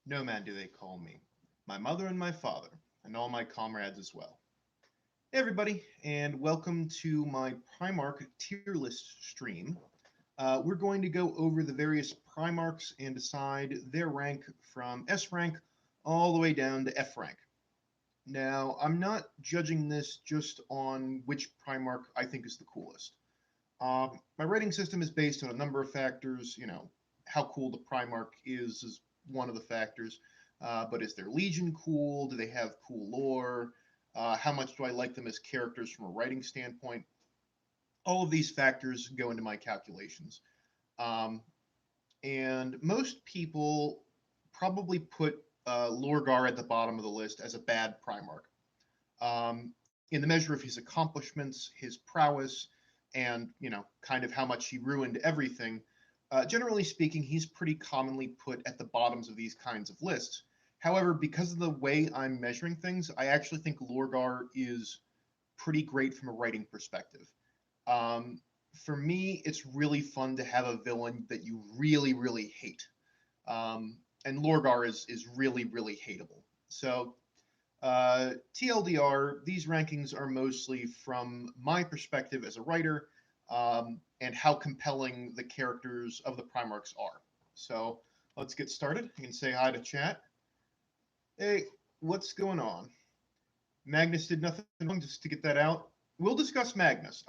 No man do they call me. My mother and my father, and all my comrades as well. Hey everybody, and welcome to my Primarch tier list stream. We're going to go over the various Primarchs and decide their rank from S rank all the way down to F rank. Now, I'm not judging this just on which Primarch I think is the coolest. My rating system is based on a number of factors. How cool the Primarch is one of the factors. But is their Legion cool? Do they have cool lore? How much do I like them as characters from a writing standpoint? All of these factors go into my calculations. And most people probably put Lorgar at the bottom of the list as a bad Primarch. In the measure of his accomplishments, his prowess, and kind of how much he ruined everything. Generally speaking, he's pretty commonly put at the bottoms of these kinds of lists. However, because of the way I'm measuring things, I actually think Lorgar is pretty great from a writing perspective. For me, it's really fun to have a villain that you really, really hate. And Lorgar is really, really hateable. So TLDR, these rankings are mostly from my perspective as a writer, and how compelling the characters of the Primarchs are. So let's get started. You can say hi to chat. Hey, what's going on? Magnus did nothing wrong, just to get that out. We'll discuss Magnus.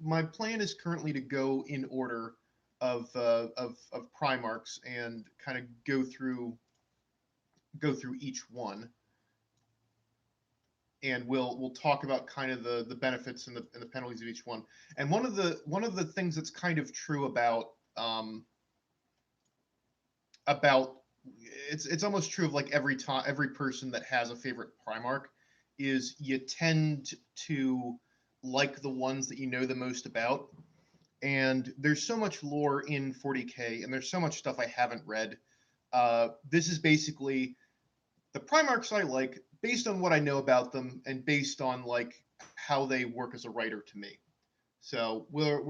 My plan is currently to go in order of Primarchs and kind of go through each one, and we'll talk about kind of the benefits and the penalties of each one. And one of the things that's kind of true about it's almost true of like every person that has a favorite Primarch is you tend to like the ones that you know the most about. And there's so much lore in 40K, and there's so much stuff I haven't read. This is basically the Primarchs I like based on what I know about them and based on like how they work as a writer to me. So I'm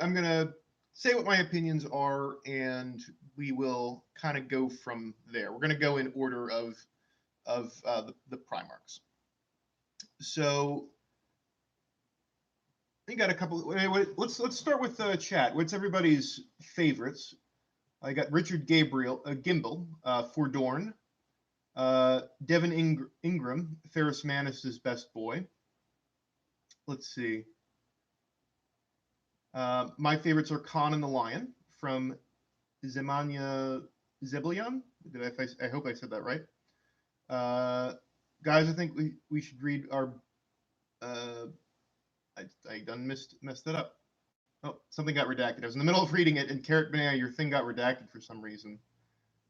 gonna say what my opinions are, and we will kind of go from there. We're gonna go in order of the Primarchs. So we got a couple. Wait, let's start with chat. What's everybody's favorites? I got Richard Gimble for Dorn. Devin Ingram, Ferrus Manus' best boy. Let's see. My favorites are Khan and the Lion from Zemania Zeblion. I hope I said that right. Guys, I think we should read our. I done messed that up. Oh, something got redacted. I was in the middle of reading it, and Carrot Banana, your thing got redacted for some reason.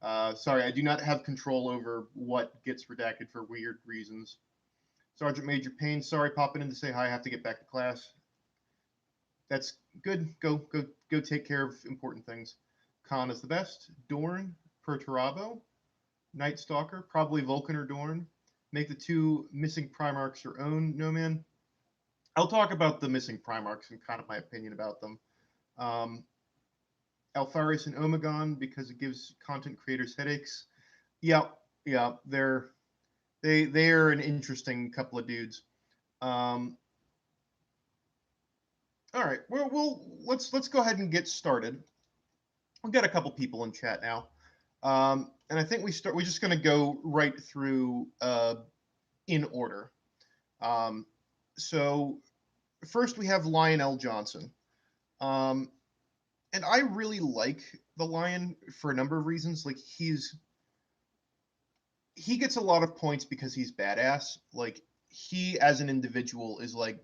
Sorry, I do not have control over what gets redacted for weird reasons. Sergeant Major Payne, sorry, popping in to say hi. I have to get back to class. That's good. Go take care of important things. Khan is the best. Dorn, Perturabo, Night Stalker, probably Vulkan or Dorn. Make the two missing Primarchs your own, No Man. I'll talk about the missing Primarchs and kind of my opinion about them. Alpharius and Omegon, because it gives content creators headaches. Yeah, they're an interesting couple of dudes. All right, let's go ahead and get started. We've got a couple people in chat now, and I think we're just going to go right through in order. So first we have Lionel Johnson. And I really like the Lion for a number of reasons. Like he gets a lot of points because he's badass. Like he as an individual is like,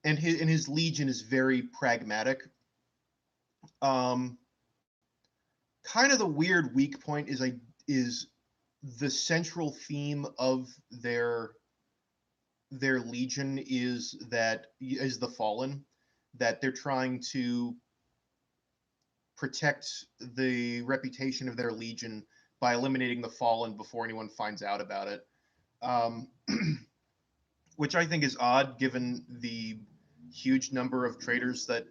and his Legion is very pragmatic. Kind of the weird weak point is the central theme of their Legion is the Fallen, that they're trying to protect the reputation of their Legion by eliminating the Fallen before anyone finds out about it. Which I think is odd given the huge number of traitors that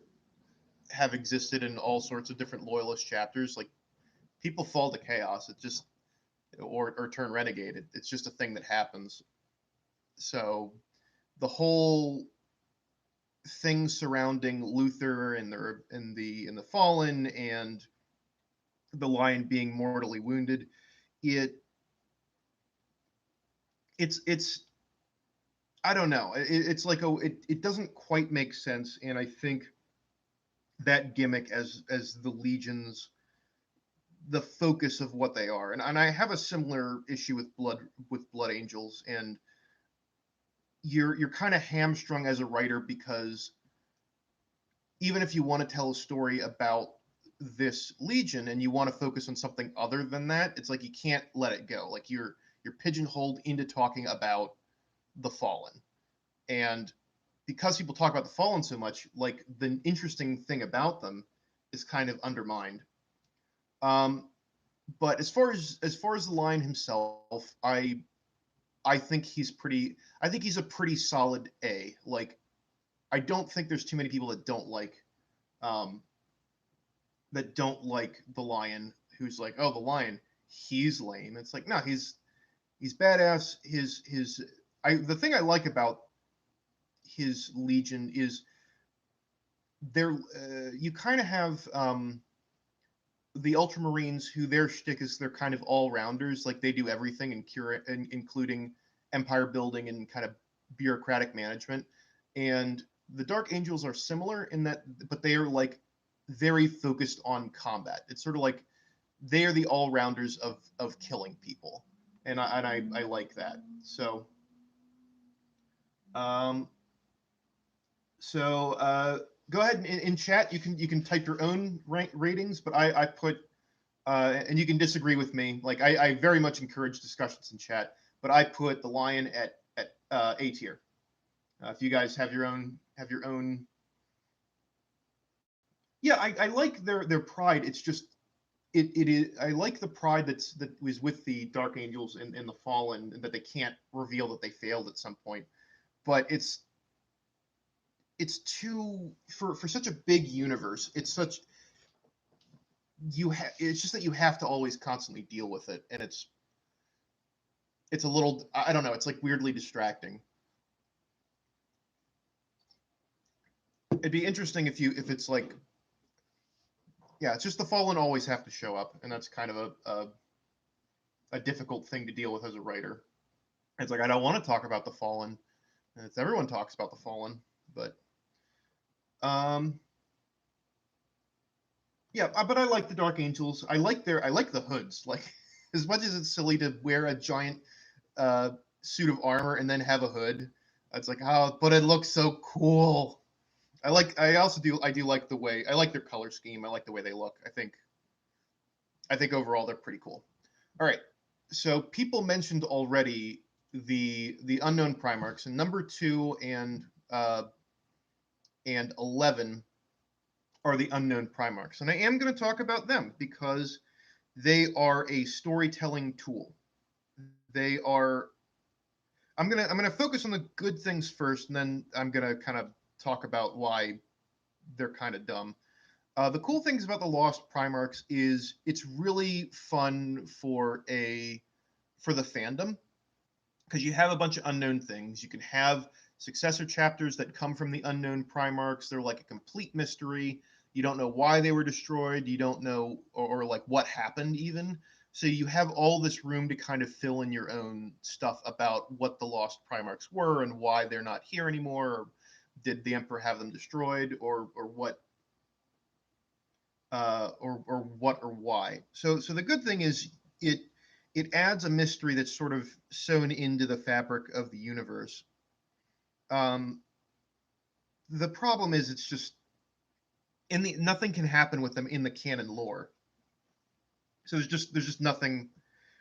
have existed in all sorts of different loyalist chapters. Like people fall to chaos. It just or turn renegade. It's just a thing that happens. So the whole thing surrounding Luther and the Fallen and the Lion being mortally wounded, it it's I don't know. It's like it doesn't quite make sense, and I think that gimmick as the legions, the focus of what they are, and I have a similar issue with blood angels, and you're kind of hamstrung as a writer because even if you want to tell a story about this legion and you want to focus on something other than that, it's like you can't let it go. Like you're pigeonholed into talking about the Fallen, and because people talk about the Fallen so much, like the interesting thing about them is kind of undermined. Um, but as far as the Lion himself, I think he's pretty. I think he's a pretty solid A. Like I don't think there's too many people um, that don't like the Lion. Who's like, oh, the Lion, he's lame. It's like, no, he's badass. The thing I like about his Legion is you kind of have the Ultramarines who their shtick is they're kind of all rounders, like they do everything including empire building and kind of bureaucratic management. And the Dark Angels are similar in that, but they are like very focused on combat. It's sort of like they are the all rounders of killing people, and I like that. Um, so go ahead and in chat you can type your own ratings, but I put and you can disagree with me. Like I very much encourage discussions in chat, but I put the Lion at A tier. If you guys have your own, yeah, I like their pride. It's just it is I like the pride that was with the Dark Angels and the Fallen, and that they can't reveal that they failed at some point. But it's too for such a big universe. It's just that you have to always constantly deal with it, and it's a little, I don't know, it's like weirdly distracting. It'd be interesting if it's like, yeah, it's just the Fallen always have to show up, and that's kind of a difficult thing to deal with as a writer. It's like I don't want to talk about the Fallen, and it's everyone talks about the Fallen, but um yeah, but I like the Dark Angels. I like the hoods. Like as much as it's silly to wear a giant uh suit of armor and then have a hood, it's like, oh, but it looks so cool. I do like the way I like their color scheme. I like the way they look. I think overall they're pretty cool. All right. So people mentioned already the unknown Primarchs, and number 2 and 11 are the unknown Primarchs. And I am going to talk about them because they are a storytelling tool. They are I'm gonna focus on the good things first, and then I'm gonna kind of talk about why they're kind of dumb. The cool things about the Lost Primarchs is it's really fun for the fandom because you have a bunch of unknown things. You can have successor chapters that come from the unknown Primarchs. They're like a complete mystery. You don't know why they were destroyed. You don't know or like what happened even. So you have all this room to kind of fill in your own stuff about what the Lost Primarchs were and why they're not here anymore. Or did the Emperor have them destroyed, or what or what or why. So the good thing is it adds a mystery that's sort of sewn into the fabric of the universe. Um, the problem is it's just nothing can happen with them in the canon lore. So there's just nothing,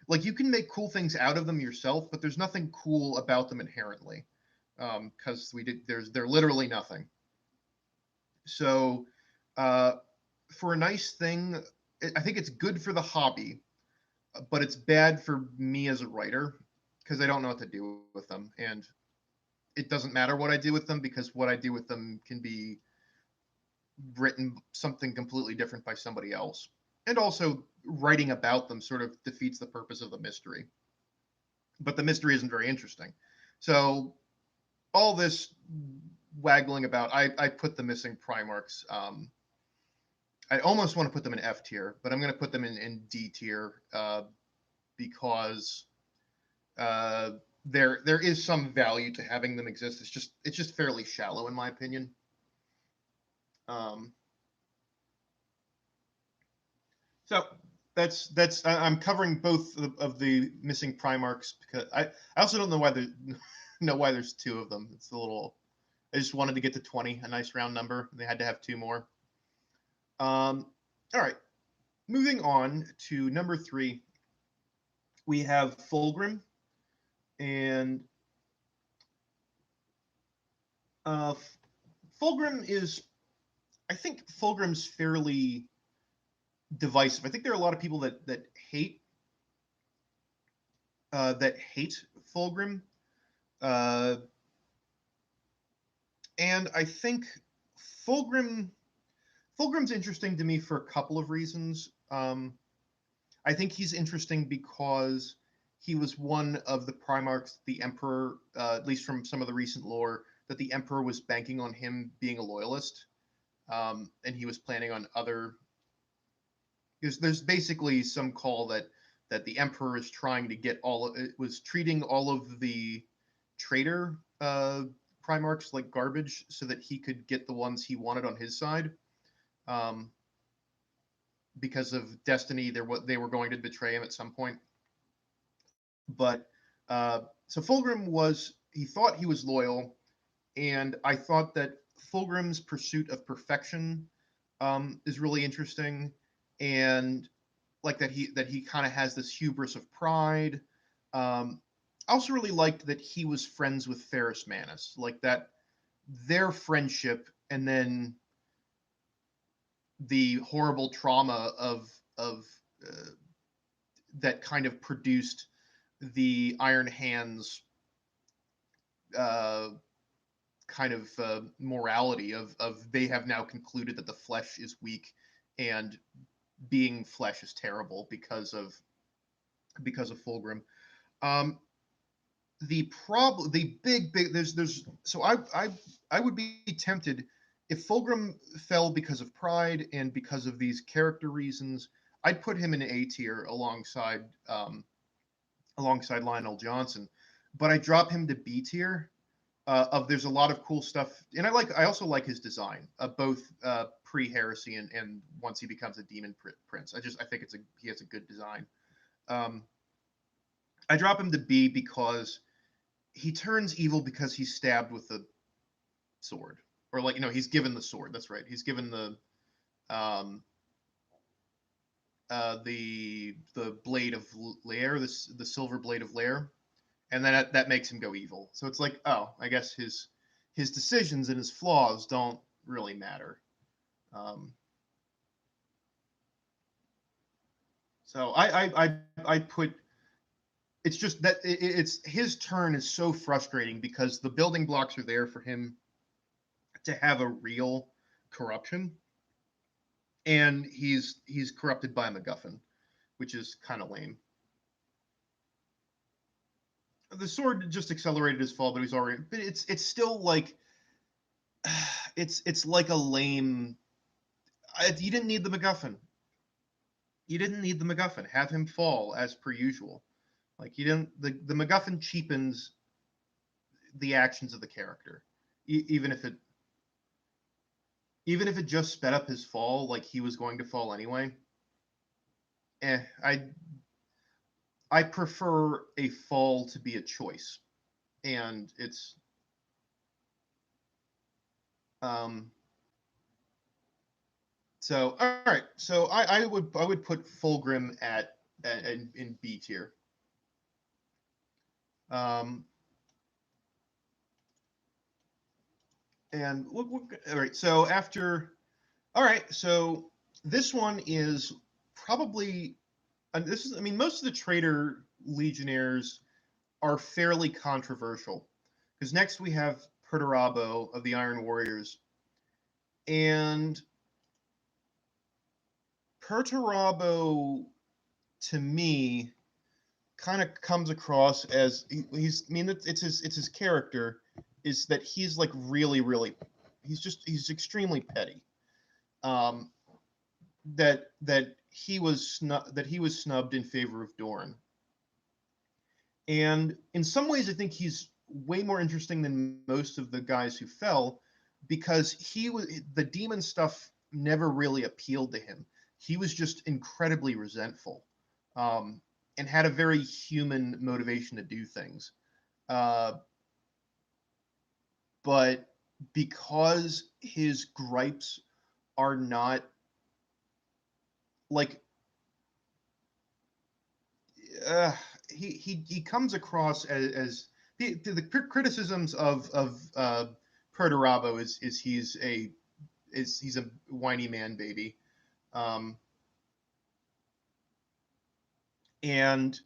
like you can make cool things out of them yourself, but there's nothing cool about them inherently because they're literally nothing. So for a nice thing, I think it's good for the hobby, but it's bad for me as a writer because I don't know what to do with them, and it doesn't matter what I do with them because what I do with them can be written something completely different by somebody else. And also, writing about them sort of defeats the purpose of the mystery. But the mystery isn't very interesting. So all this waggling about, I put the missing Primarchs. I almost want to put them in F tier, but I'm going to put them in D tier because there is some value to having them exist. It's just fairly shallow in my opinion. So that's I'm covering both of the missing Primarchs because I also don't know why there's two of them. It's a little. I just wanted to get to 20, a nice round number. They had to have two more. All right, moving on to number 3. We have Fulgrim, and Fulgrim is. I think Fulgrim's fairly divisive. I think there are a lot of people that hate Fulgrim, and I think Fulgrim's interesting to me for a couple of reasons. I think he's interesting because he was one of the Primarchs, the Emperor, at least from some of the recent lore, that the Emperor was banking on him being a loyalist, and he was planning on other. There's basically some call that the Emperor is trying to get was treating all of the traitor Primarchs like garbage so that he could get the ones he wanted on his side. Because of destiny, they were going to betray him at some point. But so Fulgrim he thought he was loyal, and I thought that Fulgrim's pursuit of perfection is really interesting, and like that he kind of has this hubris of pride. I also really liked that he was friends with Ferrus Manus, like that their friendship, and then the horrible trauma of that kind of produced the Iron Hands kind of morality of they have now concluded that the flesh is weak and being flesh is terrible because of Fulgrim. The big there's so I would be tempted if Fulgrim fell because of pride and because of these character reasons. I'd put him in A tier alongside Lionel Johnson, but I drop him to B tier. There's a lot of cool stuff, and I also like his design, both pre-heresy and once he becomes a demon prince. I think he has a good design. I drop him to B because he turns evil because he's stabbed with a sword, or he's given the sword. That's right. He's given the blade of Lair, the silver blade of Lair, and then that makes him go evil. So it's like, oh, I guess his decisions and his flaws don't really matter. So I put. It's just that it's his turn is so frustrating because the building blocks are there for him to have a real corruption, and he's corrupted by a MacGuffin, which is kind of lame. The sword just accelerated his fall, but he's already. But it's still like it's like a lame. You didn't need the MacGuffin. You didn't need the MacGuffin. Have him fall as per usual. Like you didn't. The MacGuffin cheapens the actions of the character, even if it just sped up his fall, like he was going to fall anyway. I prefer a fall to be a choice, and it's so all right. So I would put Fulgrim in B tier. And all right. So all right. So this one is probably I mean, most of the traitor legionnaires are fairly controversial because next we have Perturabo of the Iron Warriors, and Perturabo to me, kind of comes across as he's. I mean, it's his character is that he's like really he's extremely petty. Um, that he was snubbed in favor of Dorn, and in some ways, I think he's way more interesting than most of the guys who fell, because the demon stuff never really appealed to him. He was just incredibly resentful, and had a very human motivation to do things. Uh, but because his gripes are not like uh, he comes across as the criticisms of Perturabo is he's a whiny man baby, um, and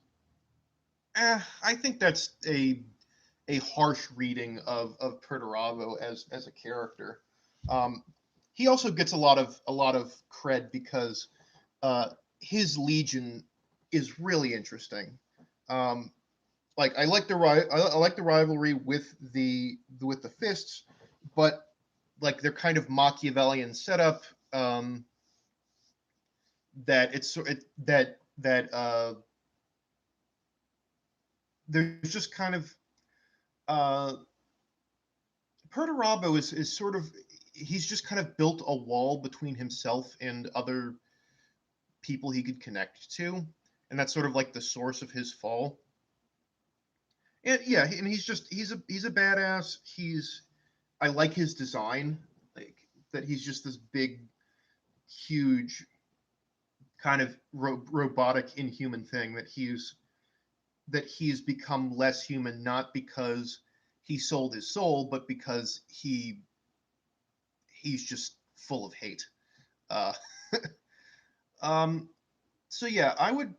I think that's a harsh reading of Perturabo as a character. Um, he also gets a lot of cred because uh, his legion is really interesting. Um, like I like the rivalry with the fists, but like they're kind of Machiavellian setup, that it's it, that there's just kind of uh, Perturabo is sort of he's just kind of built a wall between himself and other people he could connect to, and that's sort of like the source of his fall. And yeah, and he's a badass. I like his design, like that he's just this big, huge, kind of robotic, inhuman thing that he's become less human, not because he sold his soul, but because he's just full of hate. Uh, um, so yeah, I would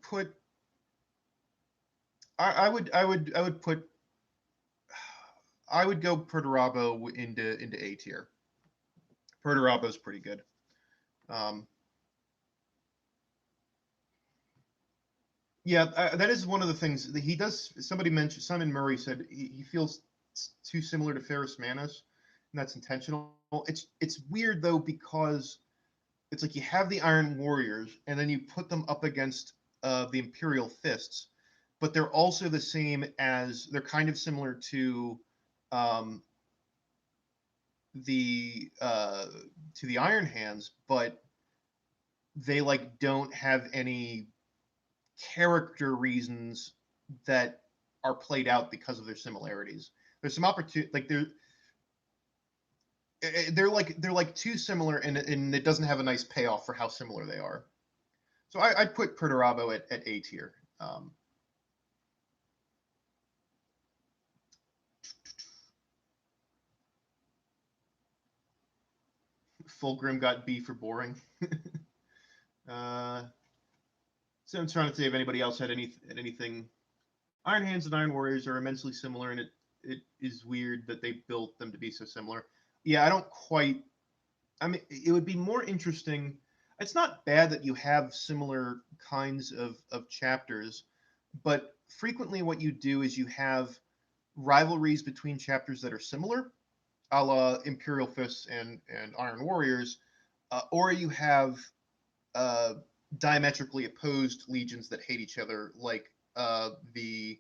go Perturabo into A tier. Perturabo's pretty good. Um, yeah, that is one of the things that he does. Somebody mentioned, Simon Murray said he feels too similar to Ferrus Manus, and that's intentional. It's weird though, because it's like you have the Iron Warriors, and then you put them up against the Imperial Fists, but they're also the same as they're kind of similar um, the uh, to the Iron Hands, but they like don't have any character reasons that are played out because of their similarities. There's some opportunity, like they're like too similar, and it doesn't have a nice payoff for how similar they are. So I'd put Perturabo at A tier. Fulgrim got B for boring. uh, so I'm trying to see if anybody else had anything. Iron Hands and Iron Warriors are immensely similar, and it is weird that they built them to be so similar. Yeah, I don't quite. I mean, it would be more interesting. It's not bad that you have similar kinds of chapters, but frequently what you do is you have rivalries between chapters that are similar, a la Imperial Fists and Iron Warriors, or you have uh, diametrically opposed legions that hate each other, like uh, the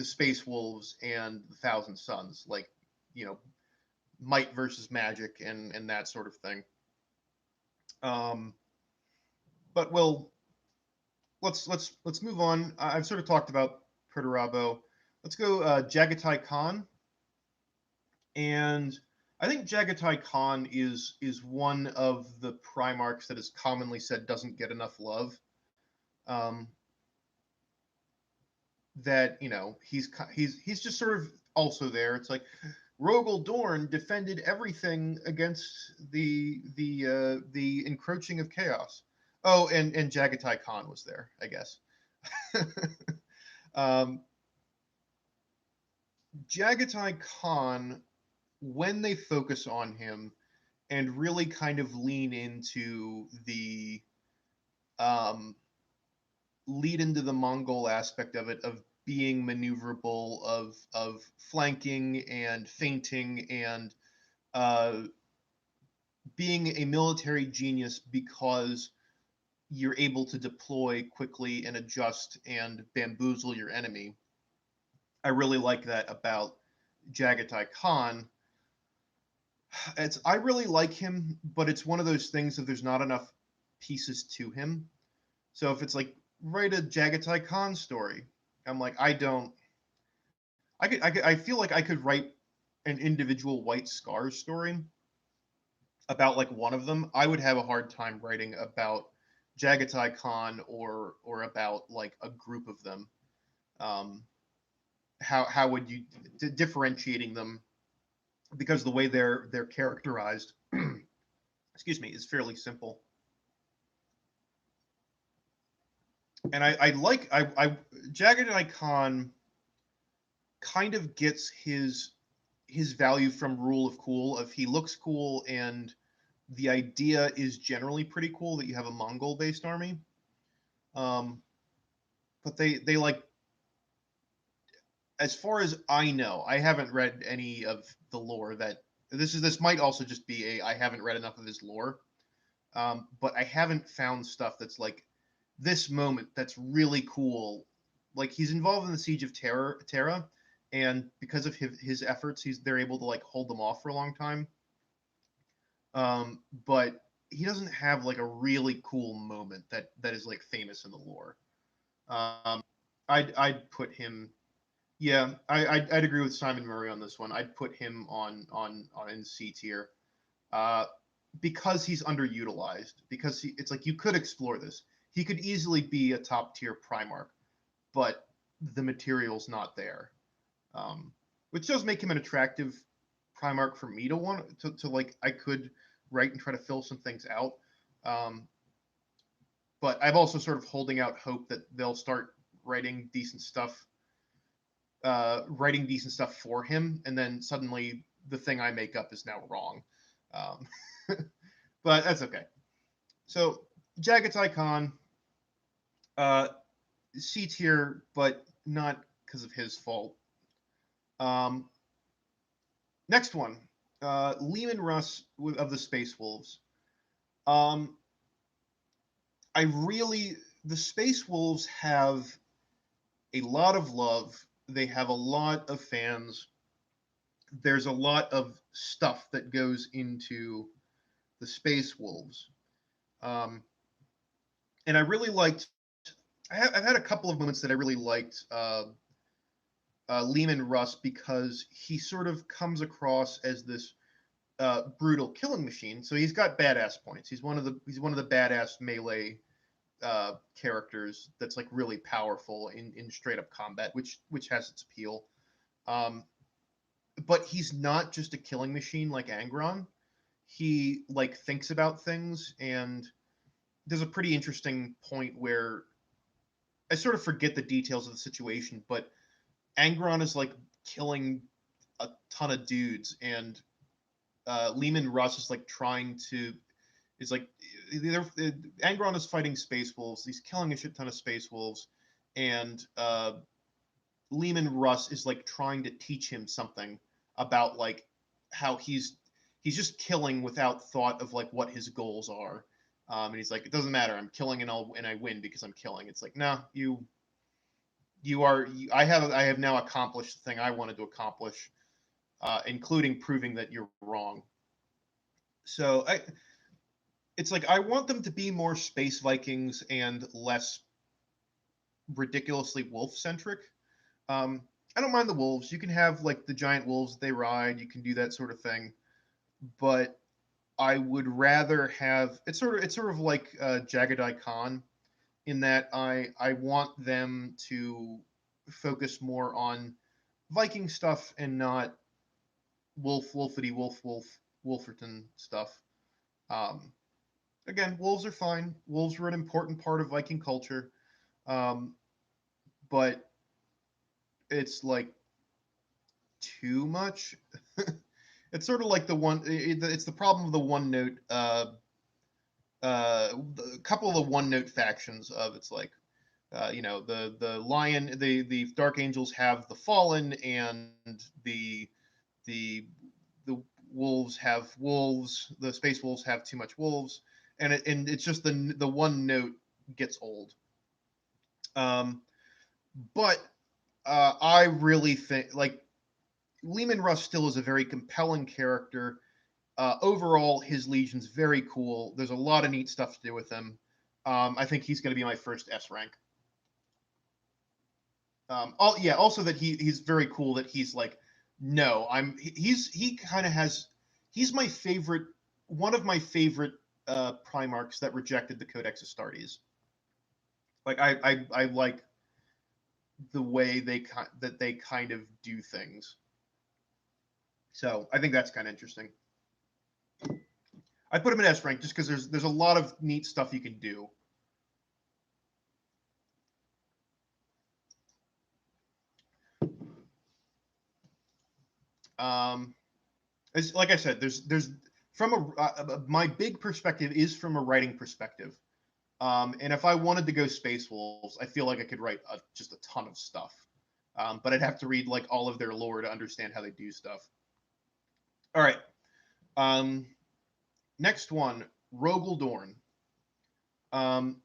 Space Wolves and the Thousand Suns, like you know, might versus magic and that sort of thing. Um, but let's move on. I've sort of talked about Perturabo. Let's go Jagatai Khan, and I think Jagatai Khan is one of the Primarchs that is commonly said doesn't get enough love. Um, that he's just sort of also there. It's like Rogal Dorn defended everything against the encroaching of chaos. Oh, and Jagatai Khan was there, I guess. um, Jagatai Khan, when they focus on him and really kind of lean into um, lead into the Mongol aspect of it, of being maneuverable, of flanking and feinting, and uh, being a military genius because you're able to deploy quickly and adjust and bamboozle your enemy. I really like that about Jagatai Khan. I really like him, but it's one of those things that there's not enough pieces to him. So if it's like write a Jagatai Khan story, I'm like I don't. I feel like I could write an individual White Scars story about like one of them. I would have a hard time writing about Jagatai Khan or about like a group of them. Um, how would you differentiating them, because the way they're characterized, excuse me, is fairly simple. And I like I Jagatai Khan kind of gets his value from Rule of Cool. Of he looks cool, and the idea is generally pretty cool that you have a Mongol based army. Um, but they like, as far as I know, I haven't read any of the lore that this might also just be a I haven't read enough of his lore. But I haven't found stuff that's like this moment that's really cool. Like he's involved in the siege of Terra, and because of his efforts, they're able to like hold them off for a long time. But he doesn't have like a really cool moment that is like famous in the lore. I'd put him. Yeah, I'd agree with Simon Murray on this one. I'd put him on in C tier. Uh, because he's underutilized. Because it's like you could explore this. He could easily be a top tier Primarch, but the material's not there, which does make him an attractive Primarch for me to want to like. I could write and try to fill some things out, um, but I'm also sort of holding out hope that they'll start writing decent stuff, writing decent stuff for him, and then suddenly the thing I make up is now wrong. Um, but that's okay. So Jagatai Khan, uh, C tier, but not because of his fault. Um, Next one, Leman Russ of the Space Wolves. Um, I really the Space Wolves have a lot of love. They have a lot of fans. There's a lot of stuff that goes into the Space Wolves. Um, and I really liked. I've had a couple of moments that I really liked Leman Russ, because he sort of comes across as this brutal killing machine. So he's got badass points. He's one of the badass melee characters that's like really powerful in straight up combat, which has its appeal. Um, but he's not just a killing machine like Angron. He like thinks about things, and there's a pretty interesting point where I sort of forget the details of the situation, but Angron is like killing a ton of dudes, and Leman Russ is like trying to is like Angron is fighting space wolves. He's killing a shit ton of space wolves, and Leman Russ is like trying to teach him something about like how he's just killing without thought of like what his goals are. And he's like, it doesn't matter. I'm killing and I win because I'm killing. It's like, no, I have now accomplished the thing I wanted to accomplish, including proving that you're wrong. So it's like I want them to be more space Vikings and less ridiculously wolf centric. I don't mind the wolves. You can have like the giant wolves they ride. You can do that sort of thing, but I would rather have it's sort of like Jagatai Khan, in that I want them to focus more on Viking stuff and not Wolferton stuff. Um, Again, wolves are fine. Wolves were an important part of Viking culture, um, but it's like too much. It's sort of like it's the problem of the one note. A couple of the one note factions of it's like, the lion, the Dark Angels have the Fallen, and the the the wolves have wolves. The Space Wolves have too much wolves, and it's just the one note gets old. Um, but I really think like Leman Russ still is a very compelling character. Overall, his Legion's very cool. There's a lot of neat stuff to do with him. I think he's going to be my first S rank. Yeah. Also, that he's very cool. That he's like, no, he kind of has. He's my favorite. One of my favorite Primarchs that rejected the Codex Astartes. Like I like the way that they kind of do things. So I think that's kind of interesting. I put him in S rank just because there's a lot of neat stuff you can do. Um, like I said, there's from my big perspective is from a writing perspective. And if I wanted to go Space Wolves, I feel like I could write just a ton of stuff. But I'd have to read like all of their lore to understand how they do stuff. All right. Um, next one, Rogal Dorn. Um,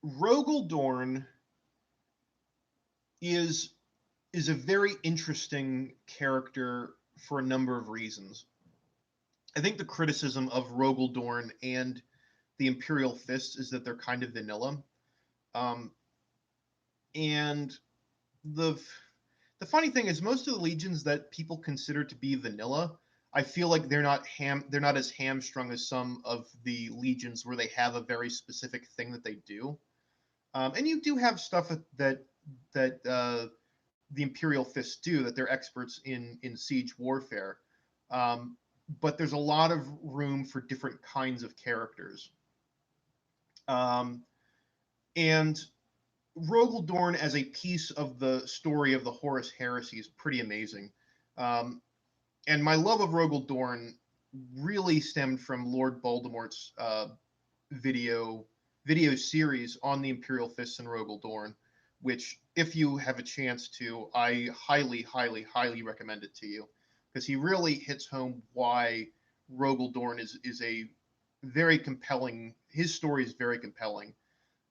Rogal Dorn is is a very interesting character for a number of reasons. I think the criticism of Rogal Dorn and the Imperial Fists is that they're kind of vanilla. Um, and the the funny thing is most of the legions that people consider to be vanilla, I feel like they're not as hamstrung as some of the legions where they have a very specific thing that they do. And you do have stuff that the Imperial Fists do, that they're experts in siege warfare. Um, but there's a lot of room for different kinds of characters. Um, and Rogal Dorn as a piece of the story of the Horus heresy is pretty amazing. Um, and my love of Rogal Dorn really stemmed from Lord Voldemort's video video series on the Imperial Fists and Rogal Dorn, which, if you have a chance to, I highly, highly, highly recommend it to you, because he really hits home why Rogal Dorn is a very compelling. His story is very compelling.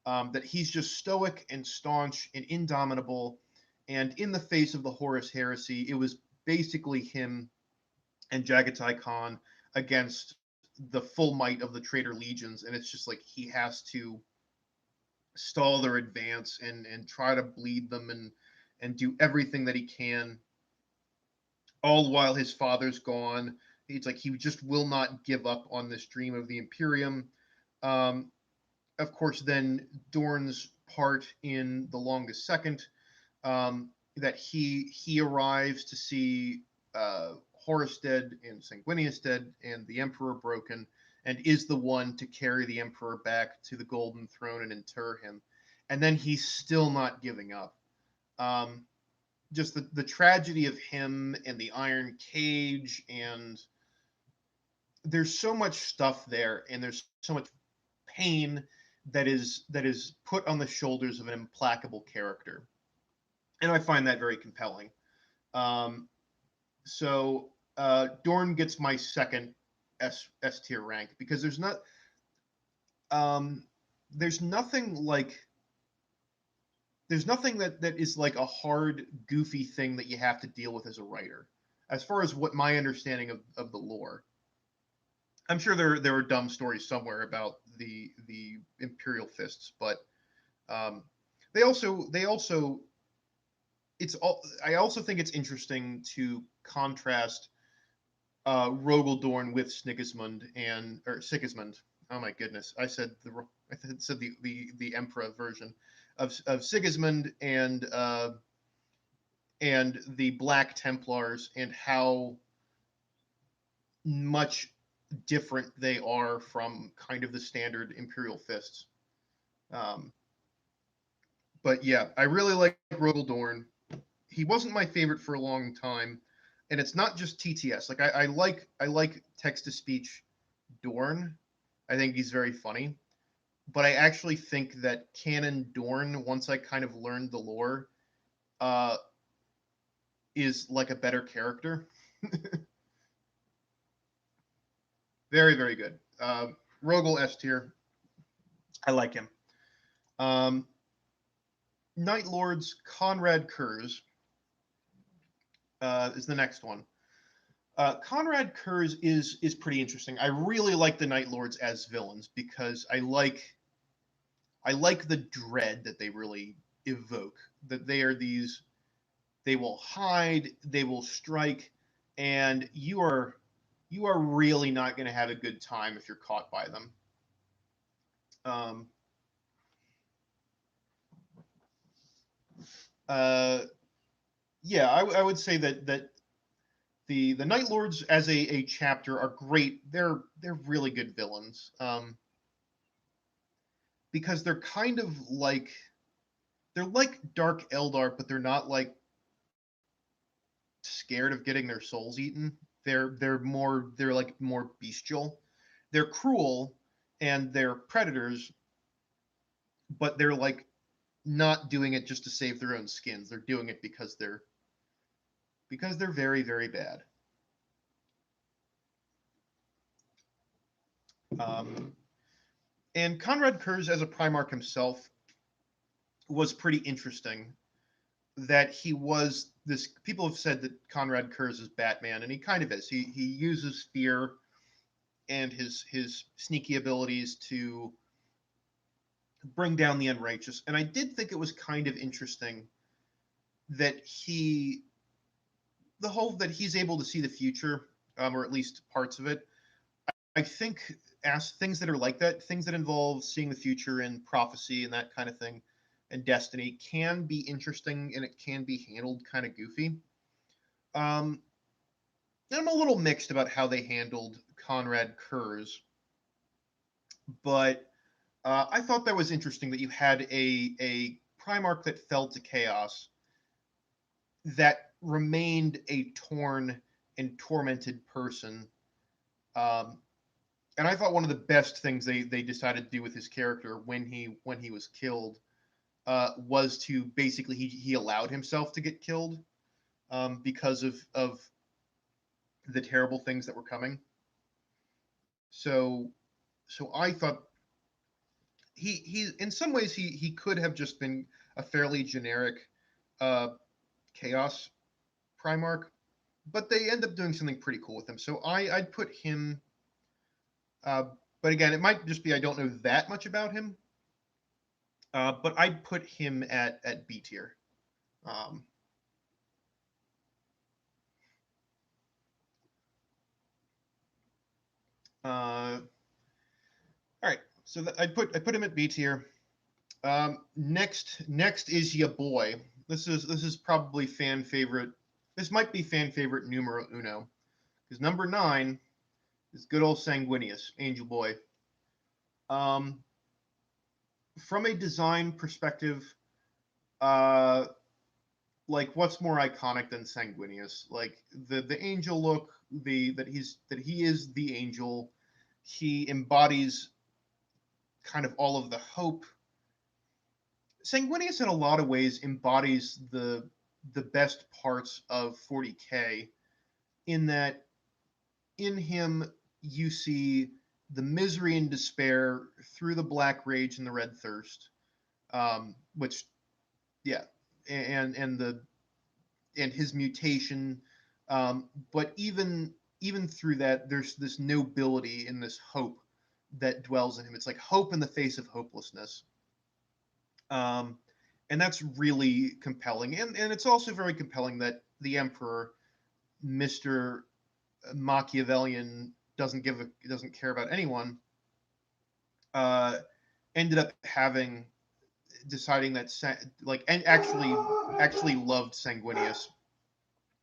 That he's just stoic and staunch and indomitable, and in the face of the Horus heresy, it was basically him and Jagatai Khan against the full might of the traitor legions, and it's just like he has to stall their advance and try to bleed them and do everything that he can, all while his father's gone. It's like he just will not give up on this dream of the Imperium. Um, of course, then Dorn's part in The Longest Second, that he arrives to see Horus dead and Sanguinius dead and the Emperor broken, and is the one to carry the Emperor back to the Golden Throne and inter him. And then he's still not giving up. Um, just the tragedy of him and the Iron Cage, and there's so much stuff there, and there's so much pain that is put on the shoulders of an implacable character, and I find that very compelling. Um, so Dorn gets my second S tier rank because um, there's nothing like there's nothing that is like a hard goofy thing that you have to deal with as a writer, as far as what my understanding of the lore. I'm sure there are dumb stories somewhere about the Imperial Fists, but um, they also it's all. I also think it's interesting to contrast Rogal Dorn with Sigismund. Oh my goodness, I said the Emperor version of Sigismund and the Black Templars, and how much different they are from kind of the standard Imperial Fists. Um, but yeah, I really like Rogal Dorn. He wasn't my favorite for a long time, and it's not just TTS. Like I like text to speech Dorn. I think he's very funny. but I actually think that Canon Dorn, once I kind of learned the lore, is like a better character. Very, very good. Rogal S tier. I like him. Night Lords Konrad Curze is the next one. Konrad Curze is pretty interesting. I really like the Night Lords as villains because I like the dread that they really evoke. That they are these. They will hide. They will strike, and you are really not going to have a good time if you're caught by them. Yeah, I would say that the Night Lords as a chapter are great. They're really good villains. Because they're kind of like Dark Eldar, but they're not like scared of getting their souls eaten. They're like more bestial. They're cruel and they're predators, but they're like not doing it just to save their own skins. They're doing it because they're very, very bad. And Konrad Curze as a Primarch himself was pretty interesting. That he was this. People have said that Konrad Curze is Batman, and he kind of is. He uses fear and his sneaky abilities to bring down the unrighteous. And I did think it was kind of interesting that that he's able to see the future, or at least parts of it. I think as things that are like that, things that involve seeing the future and prophecy and that kind of thing, and destiny can be interesting and it can be handled kind of goofy. And I'm a little mixed about how they handled Konrad Curze, but I thought that was interesting that you had a Primarch that fell to chaos that remained a torn and tormented person. And I thought one of the best things they decided to do with his character when he was killed was to basically he allowed himself to get killed because of the terrible things that were coming. So I thought he in some ways he could have just been a fairly generic chaos Primarch, but they end up doing something pretty cool with him. So I'd put him. But again, it might just be I don't know that much about him. But I'd put him at B tier. Um, all right, so I put him at B tier. Next is your boy. This is probably fan favorite. This might be fan favorite numero uno, because number 9 is good old Sanguinius, Angel Boy. Um, from a design perspective, uh, like what's more iconic than Sanguinius? Like the angel look, that he is the angel. He embodies kind of all of the hope. Sanguinius in a lot of ways embodies the best parts of 40K in that in him you see the misery and despair through the black rage and the red thirst, which yeah, and the and his mutation, but even through that, there's this nobility and this hope that dwells in him. It's like hope in the face of hopelessness. Um, and that's really compelling. And it's also very compelling that the Emperor, Mr. Machiavellian, doesn't care about anyone, uh, ended up deciding that and actually loved Sanguinius.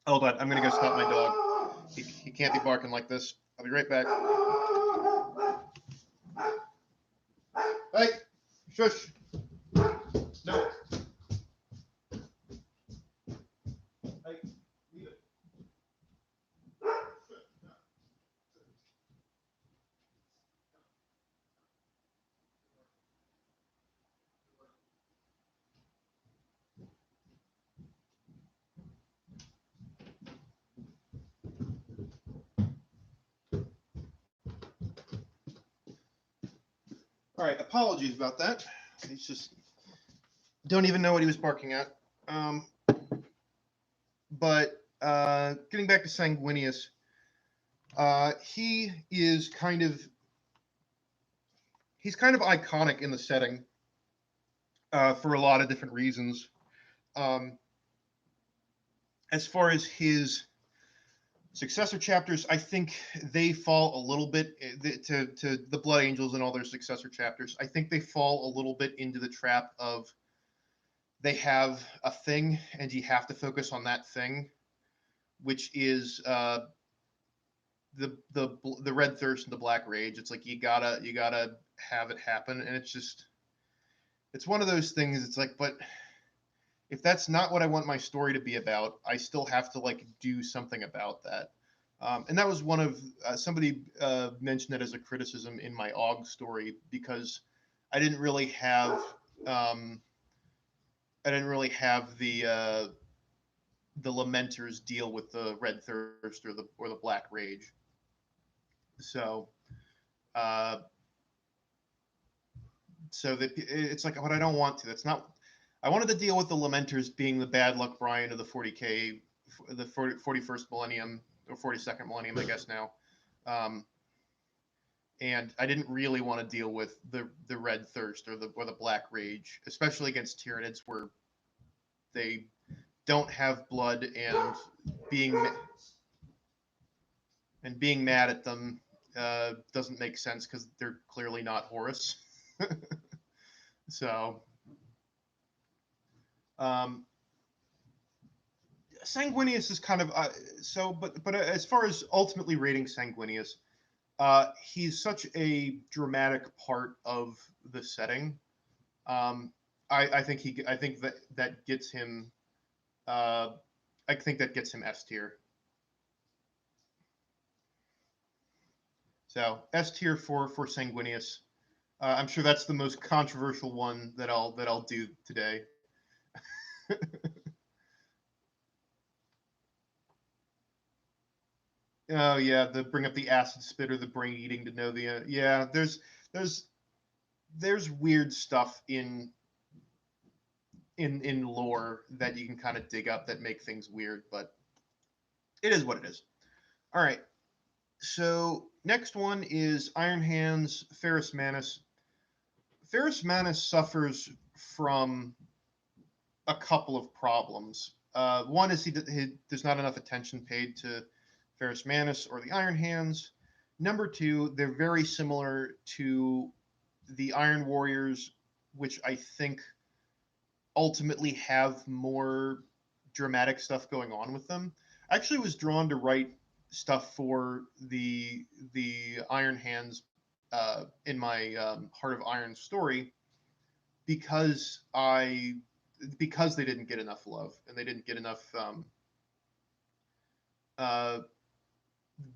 Hold on, I'm gonna go stop my dog. He can't be barking like this. I'll be right back. Hey, shush. No. Hey, leave it. All right, apologies about that. He's just don't even know what he was barking at. But getting back to Sanguinius, he is he's kind of iconic in the setting for a lot of different reasons. As far as his successor chapters, I think they fall a little bit to the Blood Angels and all their successor chapters. I think they fall a little bit into the trap of they have a thing and you have to focus on that thing, which is the Red Thirst and the Black Rage. It's like you gotta have it happen, and it's one of those things. It's like, but if that's not what I want my story to be about, I still have to like do something about that. And that was one of somebody mentioned that as a criticism in my Og story, because I didn't really have the Lamenters deal with the Red Thirst or the Black Rage. So that it's like, but I don't want to. That's not. I wanted to deal with the Lamenters being the bad luck Brian of the 40K, the 41st millennium or 42nd millennium, I guess now. And I didn't really want to deal with the Red Thirst or the Black Rage, especially against Tyranids, where they don't have blood, and being mad at them doesn't make sense because they're clearly not Horus. So Sanguinius is kind of but as far as ultimately rating Sanguinius, he's such a dramatic part of the setting. I think that gets him. I think that gets him S tier. So S tier for Sanguinius. I'm sure that's the most controversial one that I'll do today. Oh yeah, the bring up the acid spit or the brain eating to know the yeah. There's weird stuff in lore that you can kind of dig up that make things weird, but it is what it is. All right. So next one is Iron Hands Ferrus Manus. Ferrus Manus suffers from a couple of problems. One is there's not enough attention paid to Ferrus Manus or the Iron Hands. Number two, they're very similar to the Iron Warriors, which I think ultimately have more dramatic stuff going on with them. I actually was drawn to write stuff for the Iron Hands in my Heart of Iron story because they didn't get enough love, and they didn't get enough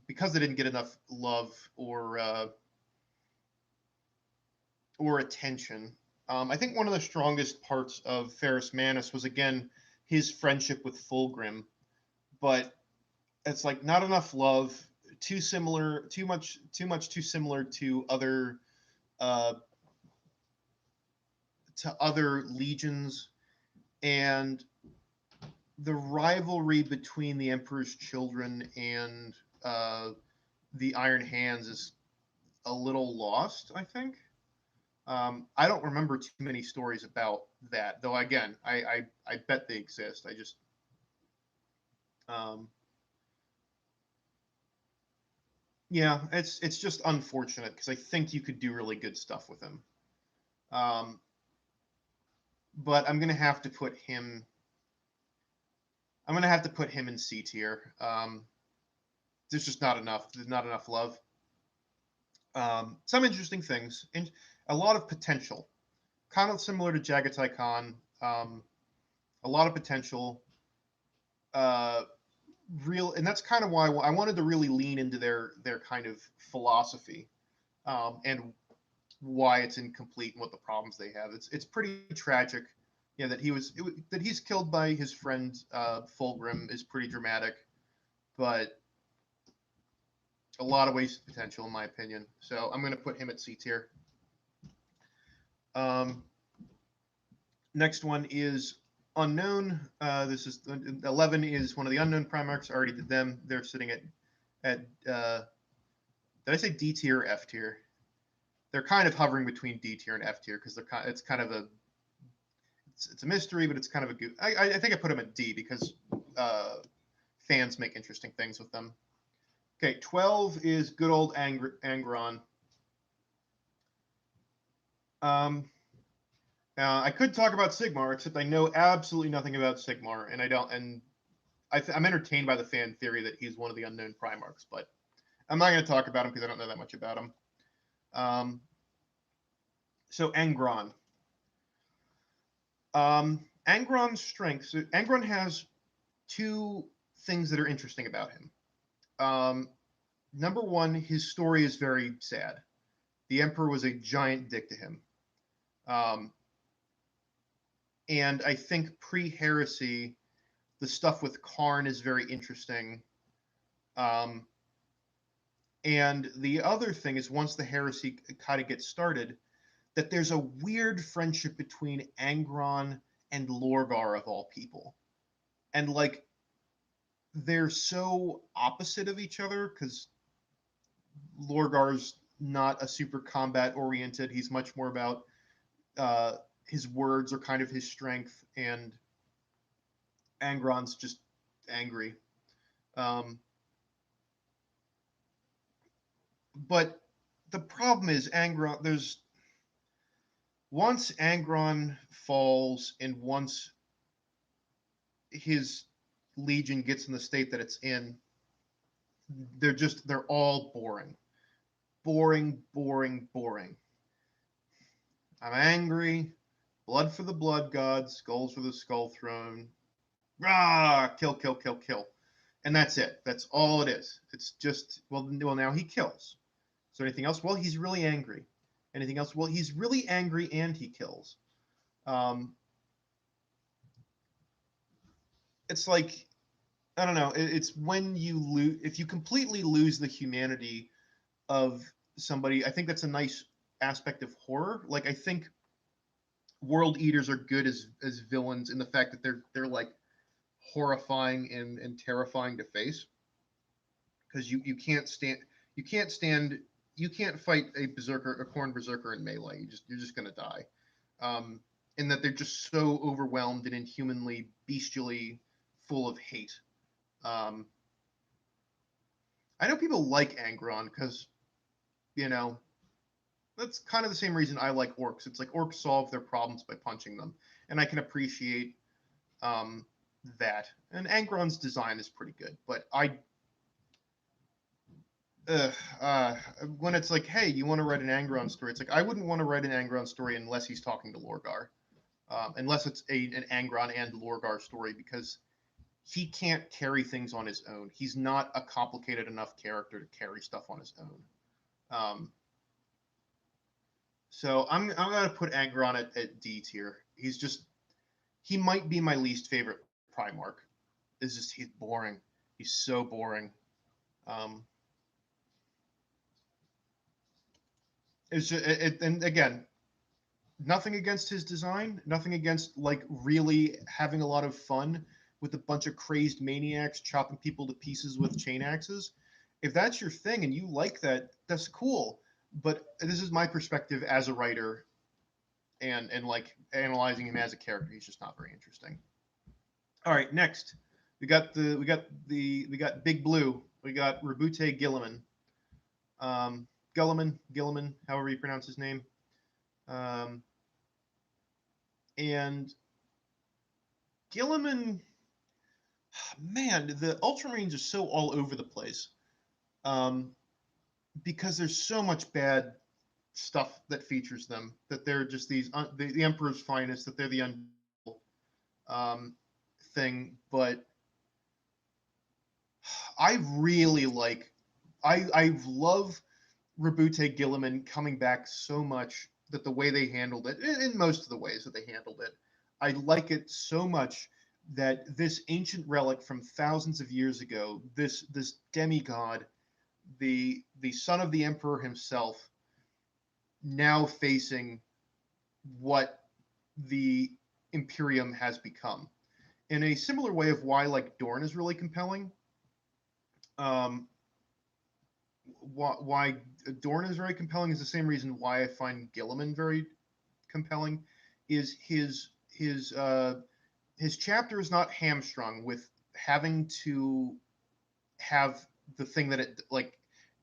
because they didn't get enough love or attention. I think one of the strongest parts of Ferrus Manus was again his friendship with Fulgrim, but it's like not enough love, too much too similar to other legions, and the rivalry between the Emperor's Children and the Iron Hands is a little lost, I think. I don't remember too many stories about that, though. Again, I bet they exist. I just yeah, it's just unfortunate because I think you could do really good stuff with him. But I'm gonna have to put him. I'm gonna have to put him in C tier. There's just not enough. There's not enough love. Some interesting things and a lot of potential, kind of similar to Jagatai Khan. A lot of potential. And that's kind of why I wanted to really lean into their kind of philosophy, and why it's incomplete and what the problems they have. It's pretty tragic. Yeah, that he's killed by his friend Fulgrim is pretty dramatic, but a lot of wasted potential in my opinion. So I'm going to put him at C tier. Next one is unknown. This is 11 is one of the unknown Primarchs. I already did them. They're sitting at did I say D tier or F tier? They're kind of hovering between D tier and F tier because it's kind of it's a mystery, but it's kind of a good. I think I put them at D because fans make interesting things with them. Okay, 12 is good old Angron. I could talk about Sigmar, except I know absolutely nothing about Sigmar, and I don't. And I'm entertained by the fan theory that he's one of the unknown Primarchs, but I'm not going to talk about him because I don't know that much about him. So Angron. Angron's strengths. Angron has two things that are interesting about him. Number one, his story is very sad. The Emperor was a giant dick to him. And I think pre-heresy, the stuff with Karn is very interesting. And the other thing is once the heresy kind of gets started, that there's a weird friendship between Angron and Lorgar of all people. And like they're so opposite of each other because Lorgar's not a super combat oriented. He's much more about his words are kind of his strength, and Angron's just angry. But the problem is Angron. There's once Angron falls, and once his legion gets in the state that it's in, they're all boring. Boring. I'm angry. Blood for the blood gods, skulls for the skull throne. Rah! Kill. And that's it. That's all it is. It's just, well, now he kills. So anything else? Well, he's really angry. Anything else? Well, he's really angry and he kills. It's like, I don't know. It's when you lose, if you completely lose the humanity of somebody, I think that's a nice aspect of horror. Like, I think World Eaters are good as villains in the fact that they're like horrifying and terrifying to face, because you can't fight a Khorne berserker in melee. You're just gonna die. And that they're just so overwhelmed and inhumanly, bestially full of hate. I know people like Angron because, that's kind of the same reason I like orcs. It's like orcs solve their problems by punching them, and I can appreciate that. And Angron's design is pretty good, but when it's like, hey, you want to write an Angron story? It's like I wouldn't want to write an Angron story unless he's talking to Lorgar, unless it's an Angron and Lorgar story, because he can't carry things on his own. He's not a complicated enough character to carry stuff on his own. So I'm gonna put Angron at D tier. He might be my least favorite Primarch. He's boring. He's so boring. It's just and again, nothing against his design, nothing against like really having a lot of fun with a bunch of crazed maniacs chopping people to pieces with chain axes. If that's your thing and you like that, that's cool. But this is my perspective as a writer, and like analyzing him as a character. He's just not very interesting. All right, next we got Big Blue. We got Roboute Guilliman. Guilliman, however you pronounce his name. And Guilliman, man, the Ultramarines are so all over the place, because there's so much bad stuff that features them, that they're just the Emperor's finest, that they're the thing. But I really like, I love Roboute Guilliman coming back so much, that the way they handled it, in most of the ways that they handled it, I like it so much that this ancient relic from thousands of years ago, this demigod, the son of the Emperor himself, now facing what the Imperium has become. In a similar way of why like Dorn is really compelling. Um, why Dorn is very compelling is the same reason why I find Guilliman very compelling. Is his chapter is not hamstrung with having to have the thing that it like.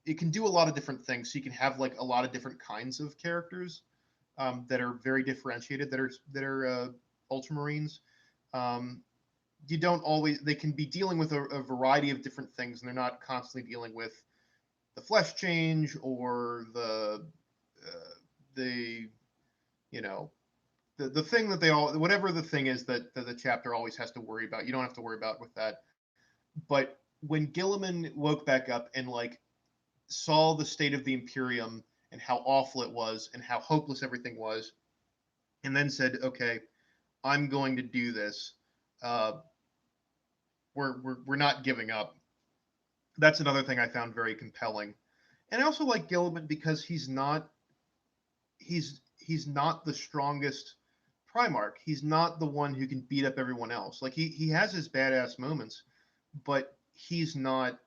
It can do a lot of different things. So you can have like a lot of different kinds of characters that are very differentiated. That are Ultramarines. Um, you don't always. They can be dealing with a variety of different things, and they're not constantly dealing with the flesh change or the you know the thing that they all whatever the thing is that the chapter always has to worry about. You don't have to worry about with that. But when Guilliman woke back up and like saw the state of the Imperium and how awful it was and how hopeless everything was, and then said, "Okay, I'm going to do this. Uh, we're not giving up." That's another thing I found very compelling. And I also like Guilliman because he's not the strongest Primarch. He's not the one who can beat up everyone else. Like he has his badass moments, but he's not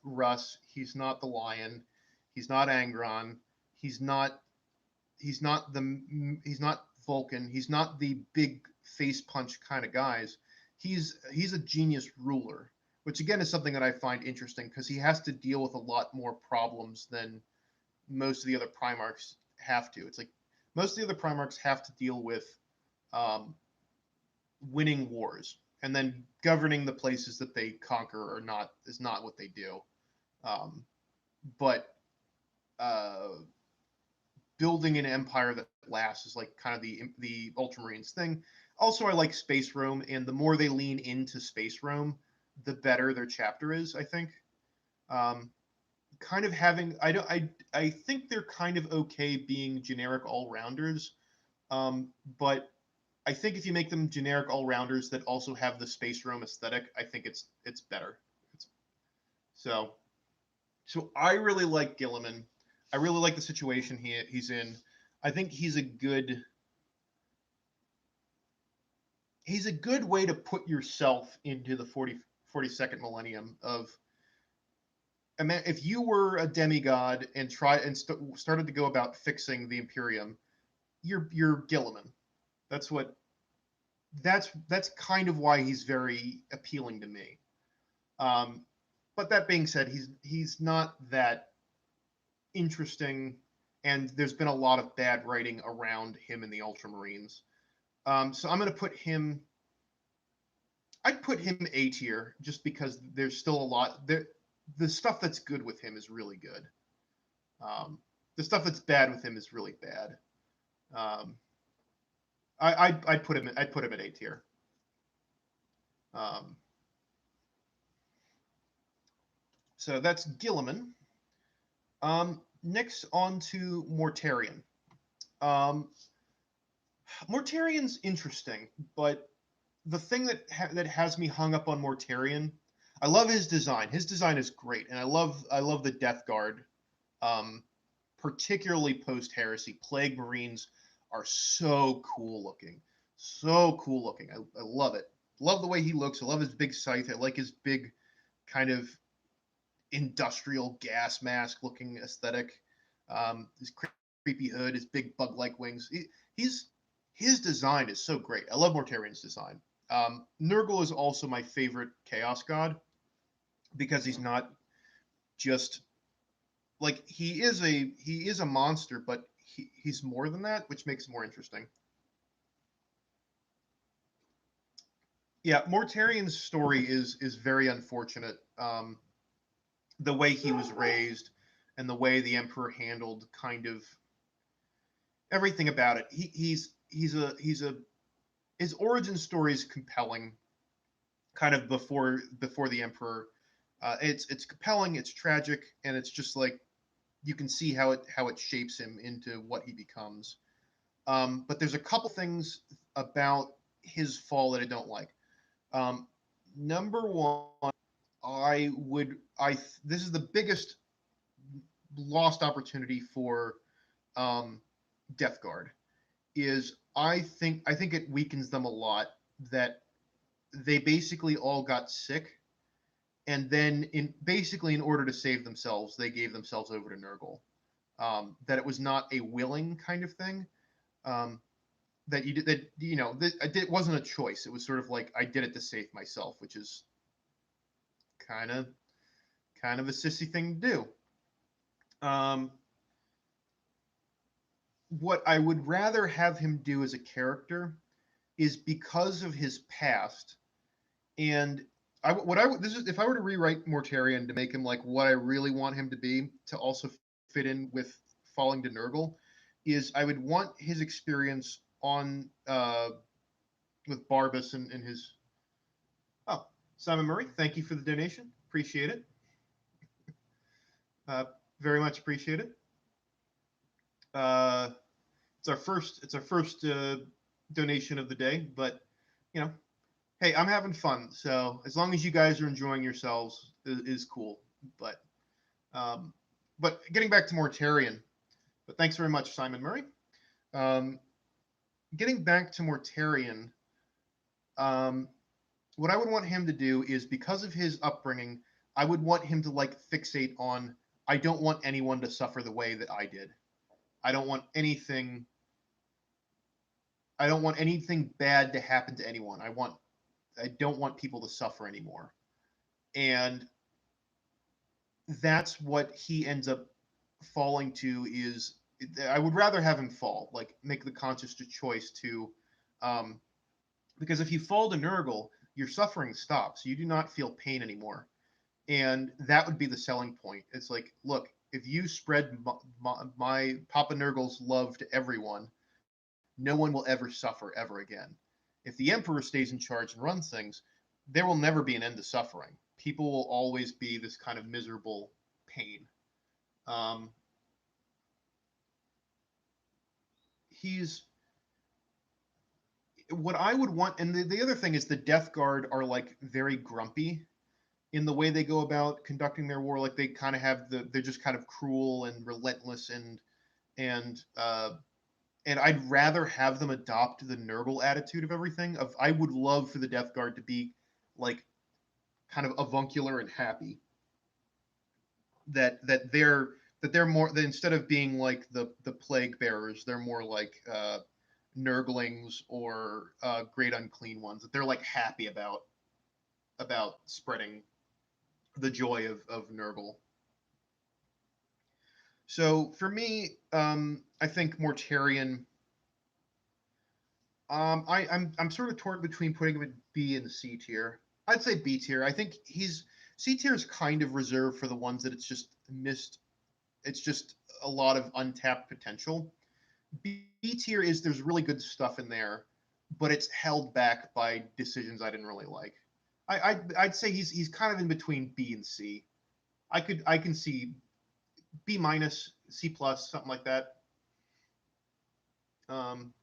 Russ. He's not the Lion. He's not Angron. He's not he's not Vulkan. He's not the big face punch kind of guys. He's a genius ruler, which again is something that I find interesting because he has to deal with a lot more problems than most of the other Primarchs have to. It's like most of the other Primarchs have to deal with um, winning wars, and then governing the places that they conquer or not is not what they do. Um, but uh, building an empire that lasts is like kind of the Ultramarines thing. Also, I like Space Rome, and the more they lean into Space Rome, the better their chapter is. I think. Um, kind of having I don't I think they're kind of okay being generic all rounders, but I think if you make them generic all rounders that also have the Space Rome aesthetic, I think it's better. It's, so so I really like Guilliman. I really like the situation he's in. I think he's a good way to put yourself into the 42nd millennium of if you were a demigod and started to go about fixing the Imperium, you're Guilliman. That's what that's kind of why he's very appealing to me. Um, but that being said, he's not that interesting, and there's been a lot of bad writing around him in the Ultramarines. So I'm going to put him. I'd put him A tier just because there's still a lot there. The stuff that's good with him is really good. The stuff that's bad with him is really bad. Um, I'd put him at A tier. Um, so that's Guilliman. Next on to Mortarion. Um, Mortarion's interesting, but the thing that has me hung up on Mortarion, I love his design. His design is great, and I love the Death Guard, um, particularly post Heresy. Plague Marines are so cool looking. I love it. Love the way he looks. I love his big scythe. I like his big kind of industrial gas mask looking aesthetic. His creepy hood, his big bug like wings. He's his design is so great. I love Mortarion's design. Nurgle is also my favorite Chaos God because he's not just like he is a monster, but he's more than that, which makes it more interesting. Yeah, Mortarion's story is very unfortunate. The way he was raised and the way the Emperor handled kind of everything about it. He's a his origin story is compelling, kind of before the Emperor. It's compelling, it's tragic, and it's just like you can see how it shapes him into what he becomes. But there's a couple things about his fall that I don't like. Um, Number one, this is the biggest lost opportunity for um, Death Guard is I think it weakens them a lot that they basically all got sick, and then in order to save themselves, they gave themselves over to Nurgle. That it was not a willing kind of thing. Um, that you did that it wasn't a choice. It was sort of like I did it to save myself, which is kind of a sissy thing to do. Um, what I would rather have him do as a character is because of his past, and what I would this is if I were to rewrite Mortarion to make him like what I really want him to be to also fit in with falling to Nurgle, is I would want his experience on with Barbas and his. Oh, Simon Murray, thank you for the donation. Appreciate it. Uh, Very much appreciate it. Uh, it's our first donation of the day, but you know, hey, I'm having fun. So as long as you guys are enjoying yourselves is cool. But um, but getting back to Mortarion. But thanks very much, Simon Murray. Um, Getting back to Mortarion, um, what I would want him to do is because of his upbringing, I would want him to like fixate on I don't want anyone to suffer the way that I did. I don't want anything I don't want anything bad to happen to anyone. I don't want people to suffer anymore. And that's what he ends up falling to is I would rather have him fall, like make the conscious choice to um because if you fall to Nurgle, your suffering stops. You do not feel pain anymore. And that would be the selling point. It's like, look, if you spread my Papa Nurgle's love to everyone, no one will ever suffer ever again. If the Emperor stays in charge and runs things, there will never be an end to suffering. People will always be this kind of miserable pain. Um, he's what I would want, and the other thing is the Death Guard are like very grumpy in the way they go about conducting their war. Like they kind of have they're just kind of cruel and relentless and and I'd rather have them adopt the Nurgle attitude of everything. Of I would love for the Death Guard to be like kind of avuncular and happy. That they're more that instead of being like the plague bearers, they're more like Nurglings or great unclean ones. That they're like happy about spreading the joy of Nurgle. So for me, I think Mortarion. I'm sort of torn between putting him in B and C tier. I'd say B tier. I think he's C tier is kind of reserved for the ones that it's just missed. It's just a lot of untapped potential. B tier is there's really good stuff in there, but it's held back by decisions I didn't really like. I'd say he's kind of in between B and C. I can see B minus, C plus, something like that. Um,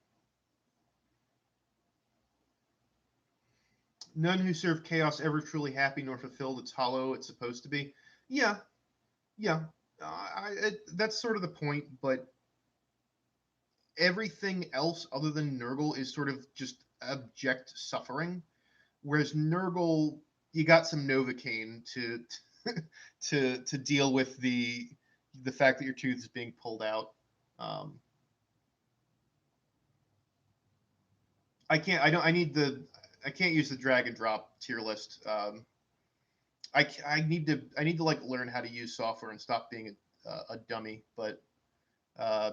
None who serve chaos ever truly happy nor fulfilled. It's hollow. It's supposed to be. Yeah, yeah. That's sort of the point. But everything else other than Nurgle is sort of just abject suffering. Whereas Nurgle, you got some Novocaine to deal with the fact that your tooth is being pulled out. Um, I can't. I don't. I need the. I can't use the drag and drop tier list. I need to like learn how to use software and stop being a dummy. But uh,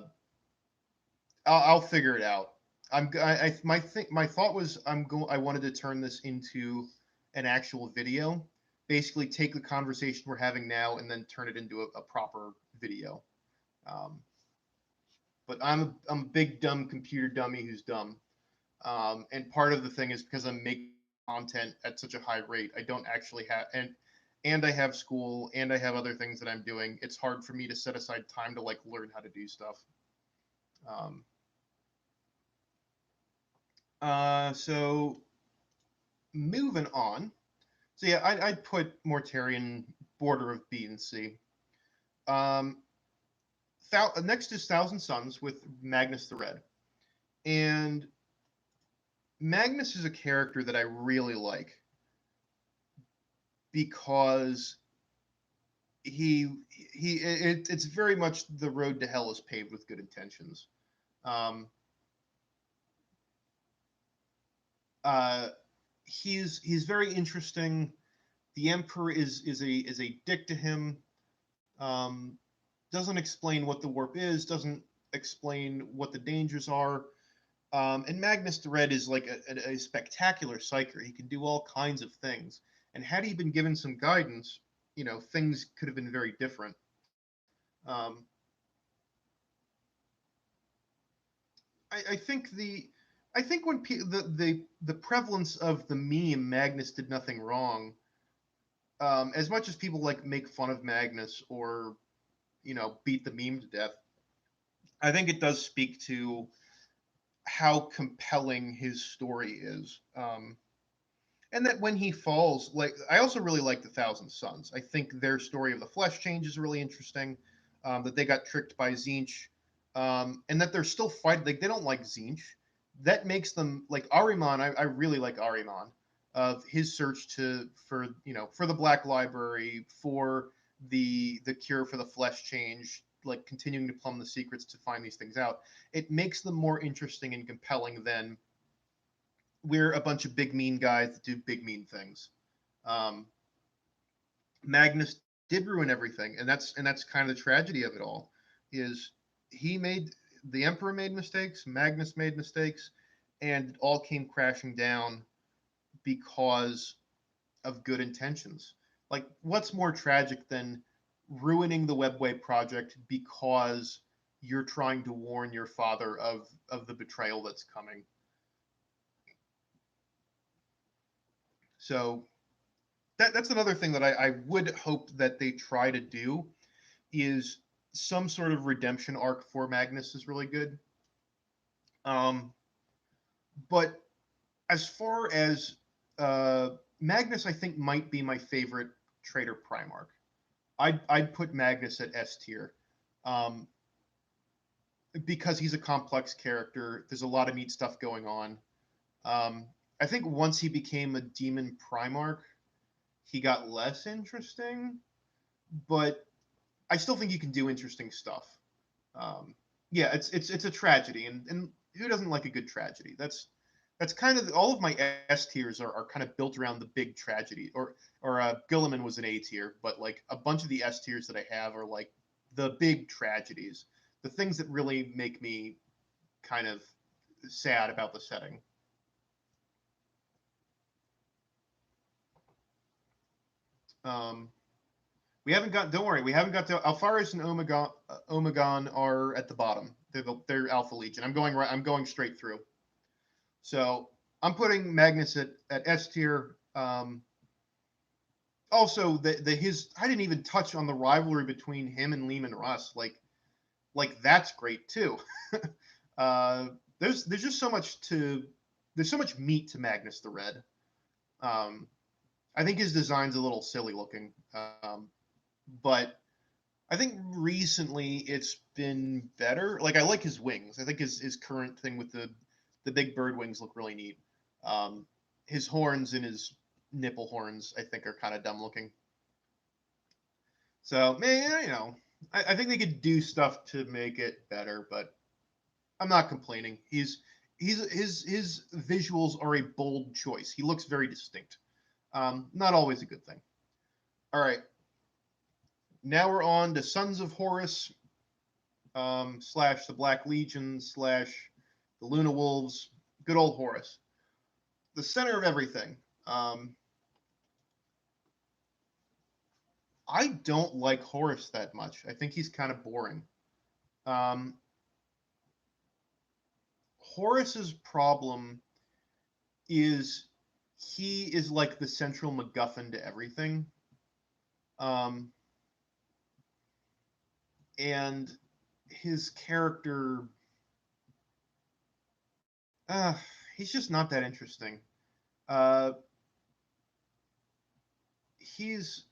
I'll figure it out. My thought was I wanted to turn this into an actual video. Basically, take the conversation we're having now and then turn it into a proper video. Um, but I'm a big dumb computer dummy who's dumb. And part of the thing is because I'm making content at such a high rate, I don't actually have and I have school and I have other things that I'm doing. It's hard for me to set aside time to like learn how to do stuff. Um, so moving on. So yeah, I'd put Mortarion border of B and C. Um, next is Thousand Suns with Magnus the Red, and Magnus is a character that I really like because it's very much the road to hell is paved with good intentions. Um, uh, he's very interesting. The Emperor is a dick to him. Um, doesn't explain what the warp is. Doesn't explain what the dangers are. And Magnus the Red is like a spectacular psyker. He can do all kinds of things. And had he been given some guidance, things could have been very different. Um, I think I think when the prevalence of the meme Magnus did nothing wrong, as much as people like make fun of Magnus or beat the meme to death, I think it does speak to how compelling his story is. And that when he falls, like I also really like the Thousand Sons. I think their story of the flesh change is really interesting. That they got tricked by Zinch, and that they're still fighting. Like they don't like Zinch. That makes them like Ahriman. I really like Ahriman of his search for the Black Library, for the cure for the flesh change, like continuing to plumb the secrets to find these things out. It makes them more interesting and compelling than we're a bunch of big mean guys that do big mean things. Um, Magnus did ruin everything, and that's kind of the tragedy of it all. Is he made the Emperor made mistakes, Magnus made mistakes, and it all came crashing down because of good intentions. Like, what's more tragic than ruining the Webway project because you're trying to warn your father of the betrayal that's coming? So that's another thing that I would hope that they try to do is some sort of redemption arc for Magnus is really good. Um, but as far as Magnus, I think might be my favorite Traitor Primarch. I'd put Magnus at S tier um, because he's a complex character. There's a lot of neat stuff going on. Um, I think once he became a demon Primarch, he got less interesting, but I still think you can do interesting stuff. Um, yeah, it's a tragedy, and who doesn't like a good tragedy? That's kind of all of my S tiers are kind of built around the big tragedy. Or Guilliman was an A tier, but like a bunch of the S tiers that I have are like the big tragedies, the things that really make me kind of sad about the setting. Um, we haven't got. Don't worry, we haven't got to Alpharius and Omegon. Omegon are at the bottom. They're Alpha Legion. I'm going right. I'm going straight through. So I'm putting Magnus at S tier. Also, the his I didn't even touch on the rivalry between him and Leman Russ. Like that's great too. uh, there's just so much to there's so much meat to Magnus the Red. Um, I think his design's a little silly looking, but I think recently it's been better. Like I like his wings. I think his current thing with the big bird wings look really neat. Um, his horns and his nipple horns I think are kind of dumb looking. So man, I think they could do stuff to make it better, but I'm not complaining. His visuals are a bold choice. He looks very distinct. Not always a good thing. All right, now we're on to Sons of Horus slash the Black Legion slash the Luna Wolves. Good old Horus, the center of everything. Um, I don't like Horus that much. I think he's kind of boring. Um, Horus's problem is he is like the central MacGuffin to everything. Um, and his character, uh, he's just not that interesting. Uh, he's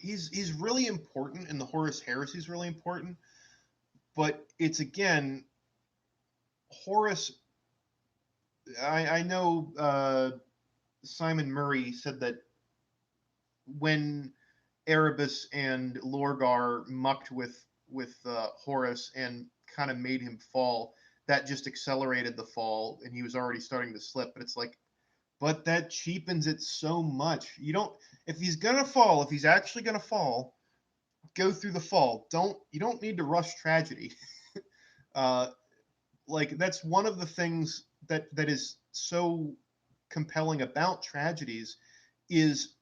he's really important, and the Horus Heresy is really important. But it's again, Horus. I know Simon Murray said that when Erebus and Lorgar mucked with Horus and kind of made him fall, that just accelerated the fall, and he was already starting to slip. But it's like, but that cheapens it so much. You don't, if he's gonna fall, if he's actually gonna fall, go through the fall. You don't need to rush tragedy. uh, like that's one of the things that is so compelling about tragedies is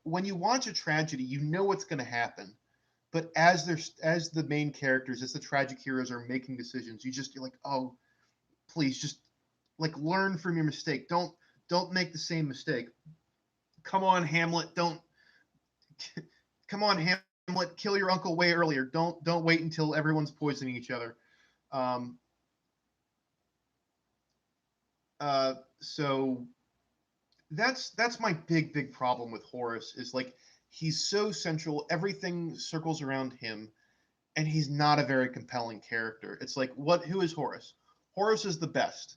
when you watch a tragedy, you know what's going to happen. But as the main characters, as the tragic heroes are making decisions, you're like, oh, please just like learn from your mistake. Don't make the same mistake. Come on, Hamlet, don't come on, Hamlet, kill your uncle way earlier. Don't wait until everyone's poisoning each other. Um, so that's my big problem with Horus is like he's so central, everything circles around him, and he's not a very compelling character. It's like who is Horus? Horus is the best.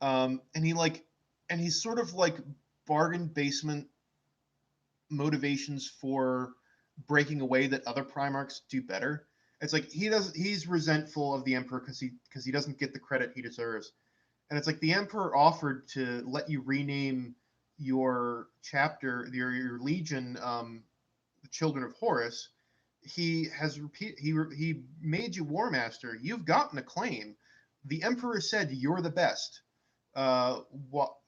And he's sort of like bargain basement motivations for breaking away that other Primarchs do better. It's like he's resentful of the Emperor because he doesn't get the credit he deserves. And it's like the Emperor offered to let you rename your chapter, your legion, the Children of Horus. He made you War Master. You've gotten a claim. The Emperor said you're the best.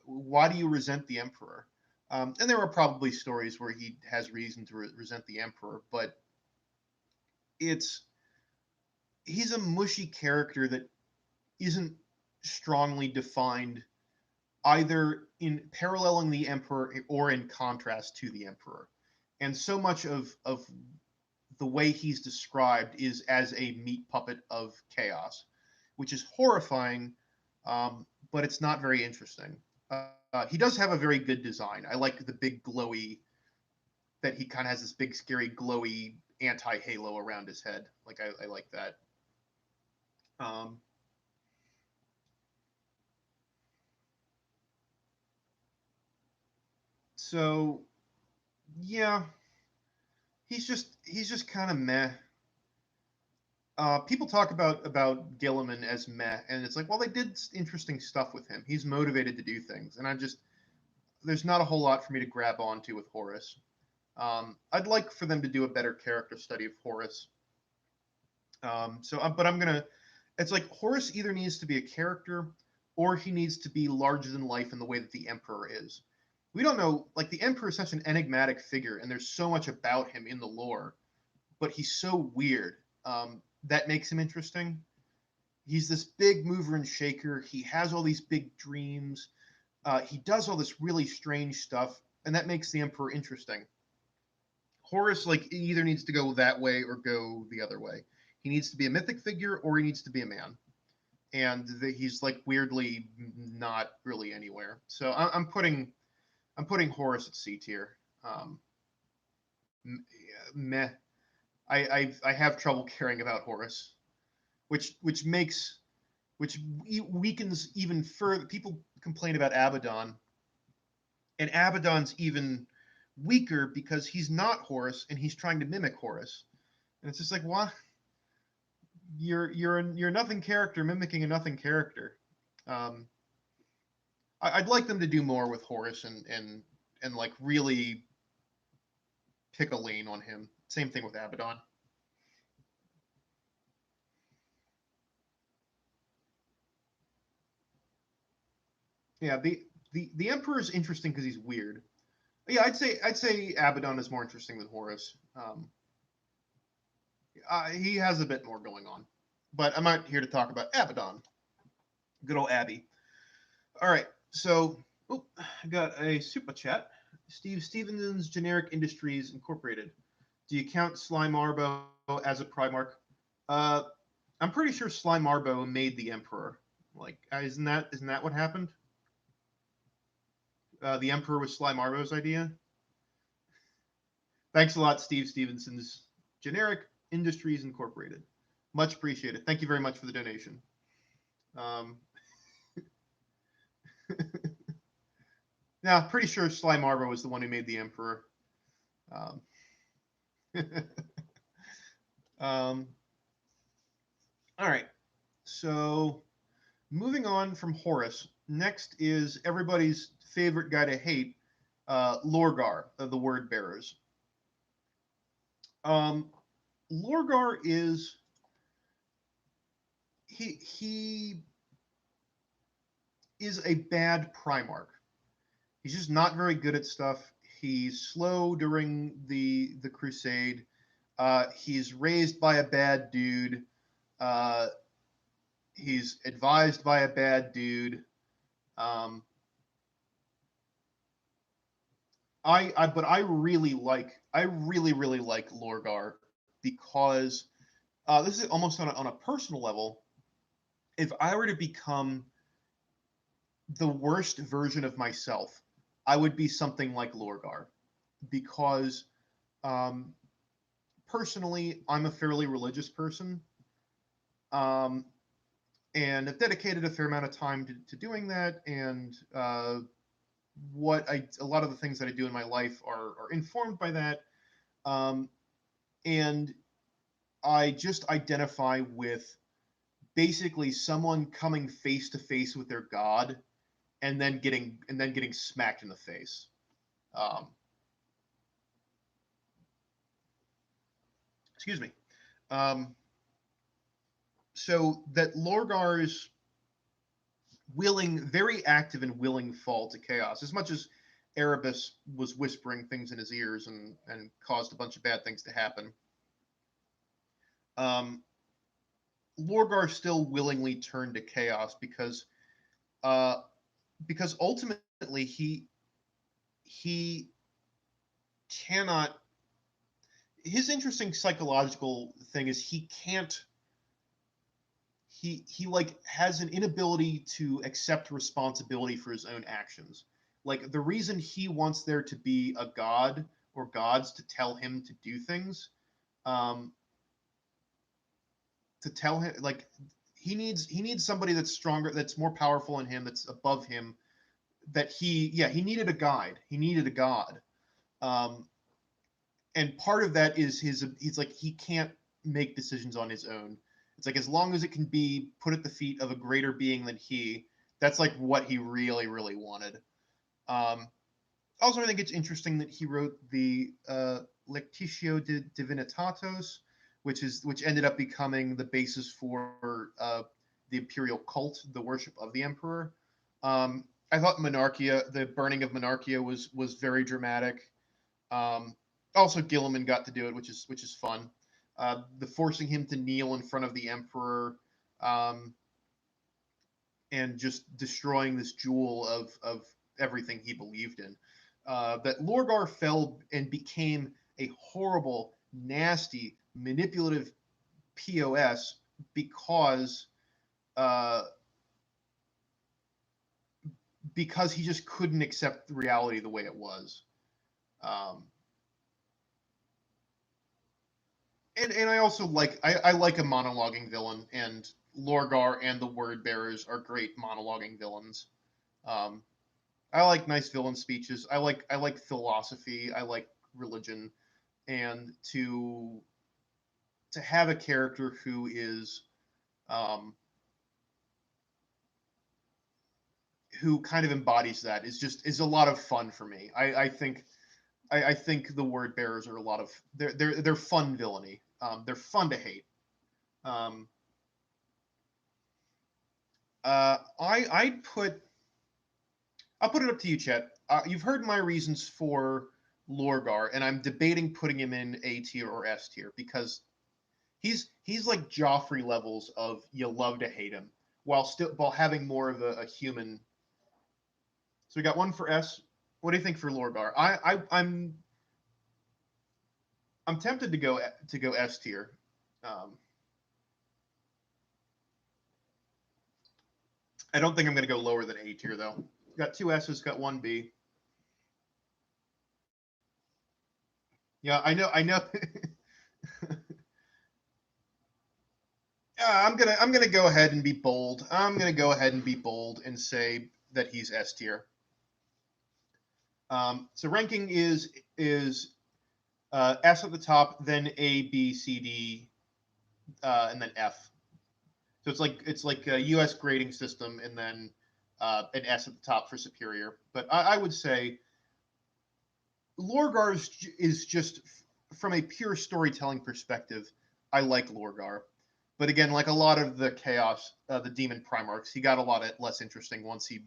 Why do you resent the Emperor? And there are probably stories where he has reason to resent the Emperor, but it's he's a mushy character that isn't strongly defined either in paralleling the Emperor or in contrast to the Emperor. And so much of the way he's described is as a meat puppet of chaos, which is horrifying, but it's not very interesting. He does have a very good design. I like the big glowy, that he kind of has this big scary glowy anti-halo around his head. Like I like that. Um, so yeah, he's just kind of meh. People talk about Guilliman as meh, and it's like, well, they did interesting stuff with him. He's motivated to do things, and there's not a whole lot for me to grab onto with Horus. I'd like for them to do a better character study of Horus. But I'm gonna. It's like Horus either needs to be a character, or he needs to be larger than life in the way that the Emperor is. We don't know. Like the Emperor is such an enigmatic figure, and there's so much about him in the lore, but he's so weird. That makes him interesting. He's this big mover and shaker. He has all these big dreams. He does all this really strange stuff, and that makes the Emperor interesting. Horus like either needs to go that way or go the other way. He needs to be a mythic figure or he needs to be a man, and he's like weirdly not really anywhere. So I'm putting Horus at C tier. Um, Meh. I have trouble caring about Horus, which weakens even further. People complain about Abaddon, and Abaddon's even weaker because he's not Horus and he's trying to mimic Horus, and it's just like what you're a nothing character mimicking a nothing character. Um, I'd like them to do more with Horus and like really pick a lane on him. Same thing with Abaddon. Yeah, the Emperor is interesting because he's weird. Yeah, I'd say Abaddon is more interesting than Horus. He has a bit more going on, but I'm not here to talk about Abaddon. Good old Abby. All right, so I got a super chat. Steve Stevenson's Generic Industries Incorporated. Do you count Slime Arbo as a Primarch? Uh, I'm pretty sure Slime Arbo made the Emperor. Like, isn't that what happened? The Emperor was Slime Arbo's idea. Thanks a lot, Steve Stevenson's Generic Industries Incorporated. Much appreciated. Thank you very much for the donation. Now, pretty sure Sly Marver was the one who made the Emperor. All right. So, moving on from Horus, next is everybody's favorite guy to hate, Lorgar of the Word Bearers. Lorgar is he is a bad Primarch. He's just not very good at stuff. He's slow during the Crusade. He's raised by a bad dude. He's advised by a bad dude. But I really like Lorgar because this is almost on a personal level. If I were to become the worst version of myself, I would be something like Lorgar, because personally, I'm a fairly religious person, and I've dedicated a fair amount of time to doing that. And a lot of the things that I do in my life are informed by that. And I just identify with basically someone coming face to face with their god and then getting smacked in the face. Excuse me. So that Lorgar's very active and willing fall to chaos, as much as Erebus was whispering things in his ears and caused a bunch of bad things to happen. Lorgar still willingly turned to chaos because ultimately he cannot. His interesting psychological thing is he can't. He like has an inability to accept responsibility for his own actions. Like, the reason he wants there to be a god or gods to tell him to do things, to tell him, like, he needs somebody that's stronger, that's more powerful than him, that's above him. That he needed a guide. He needed a god. And part of that is he's like, he can't make decisions on his own. It's like, as long as it can be put at the feet of a greater being than he, that's like what he really, really wanted. Also, I think it's interesting that he wrote the Lectitio de Divinitatos, which ended up becoming the basis for the imperial cult, the worship of the emperor. I thought Monarchia, the burning of Monarchia, was very dramatic. Also, Guilliman got to do it, which is fun. The forcing him to kneel in front of the emperor, and just destroying this jewel of everything he believed in. That Lorgar fell and became a horrible, nasty, manipulative POS because he just couldn't accept the reality the way it was. And I also like I like a monologuing villain, and Lorgar and the Word Bearers are great monologuing villains. I like nice villain speeches. I like philosophy. I like religion, and to have a character who is who kind of embodies that is a lot of fun for me. I think the Word Bearers are a lot of they're fun villainy. They're fun to hate. I'll put it up to you, Chet. You've heard my reasons for Lorgar, and I'm debating putting him in A tier or S tier because he's like Joffrey levels of you love to hate him while having more of a human. So we got one for S. What do you think for Lorgar? I'm tempted to go S tier. I don't think I'm going to go lower than A tier though. Got two S's, got one B. Yeah, I know. I'm gonna go ahead and be bold. I'm gonna go ahead and be bold and say that he's S tier. So ranking is S at the top, then A, B, C, D, and then F. So it's like a U.S. grading system, and then an S at the top for superior. But I would say Lorgar is just from a pure storytelling perspective. I like Lorgar, but again, like a lot of the chaos, the demon Primarchs, he got a lot less interesting once he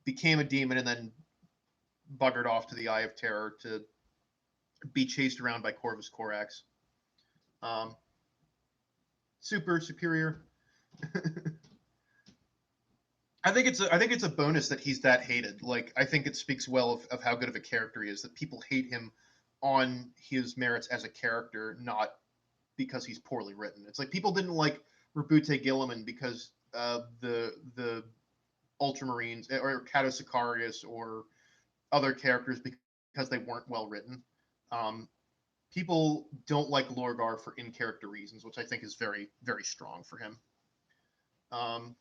became a demon and then buggered off to the Eye of Terror to be chased around by Corvus Corax. Um, super superior. I think it's a bonus that he's that hated. Like I think it speaks well of how good of a character he is that people hate him on his merits as a character, not because he's poorly written. It's like people didn't like Roboute Guilliman because the Ultramarines or Cato Sicarius or other characters because they weren't well written. Um, People don't like Lorgar for in character reasons, which I think is very very strong for him. Um,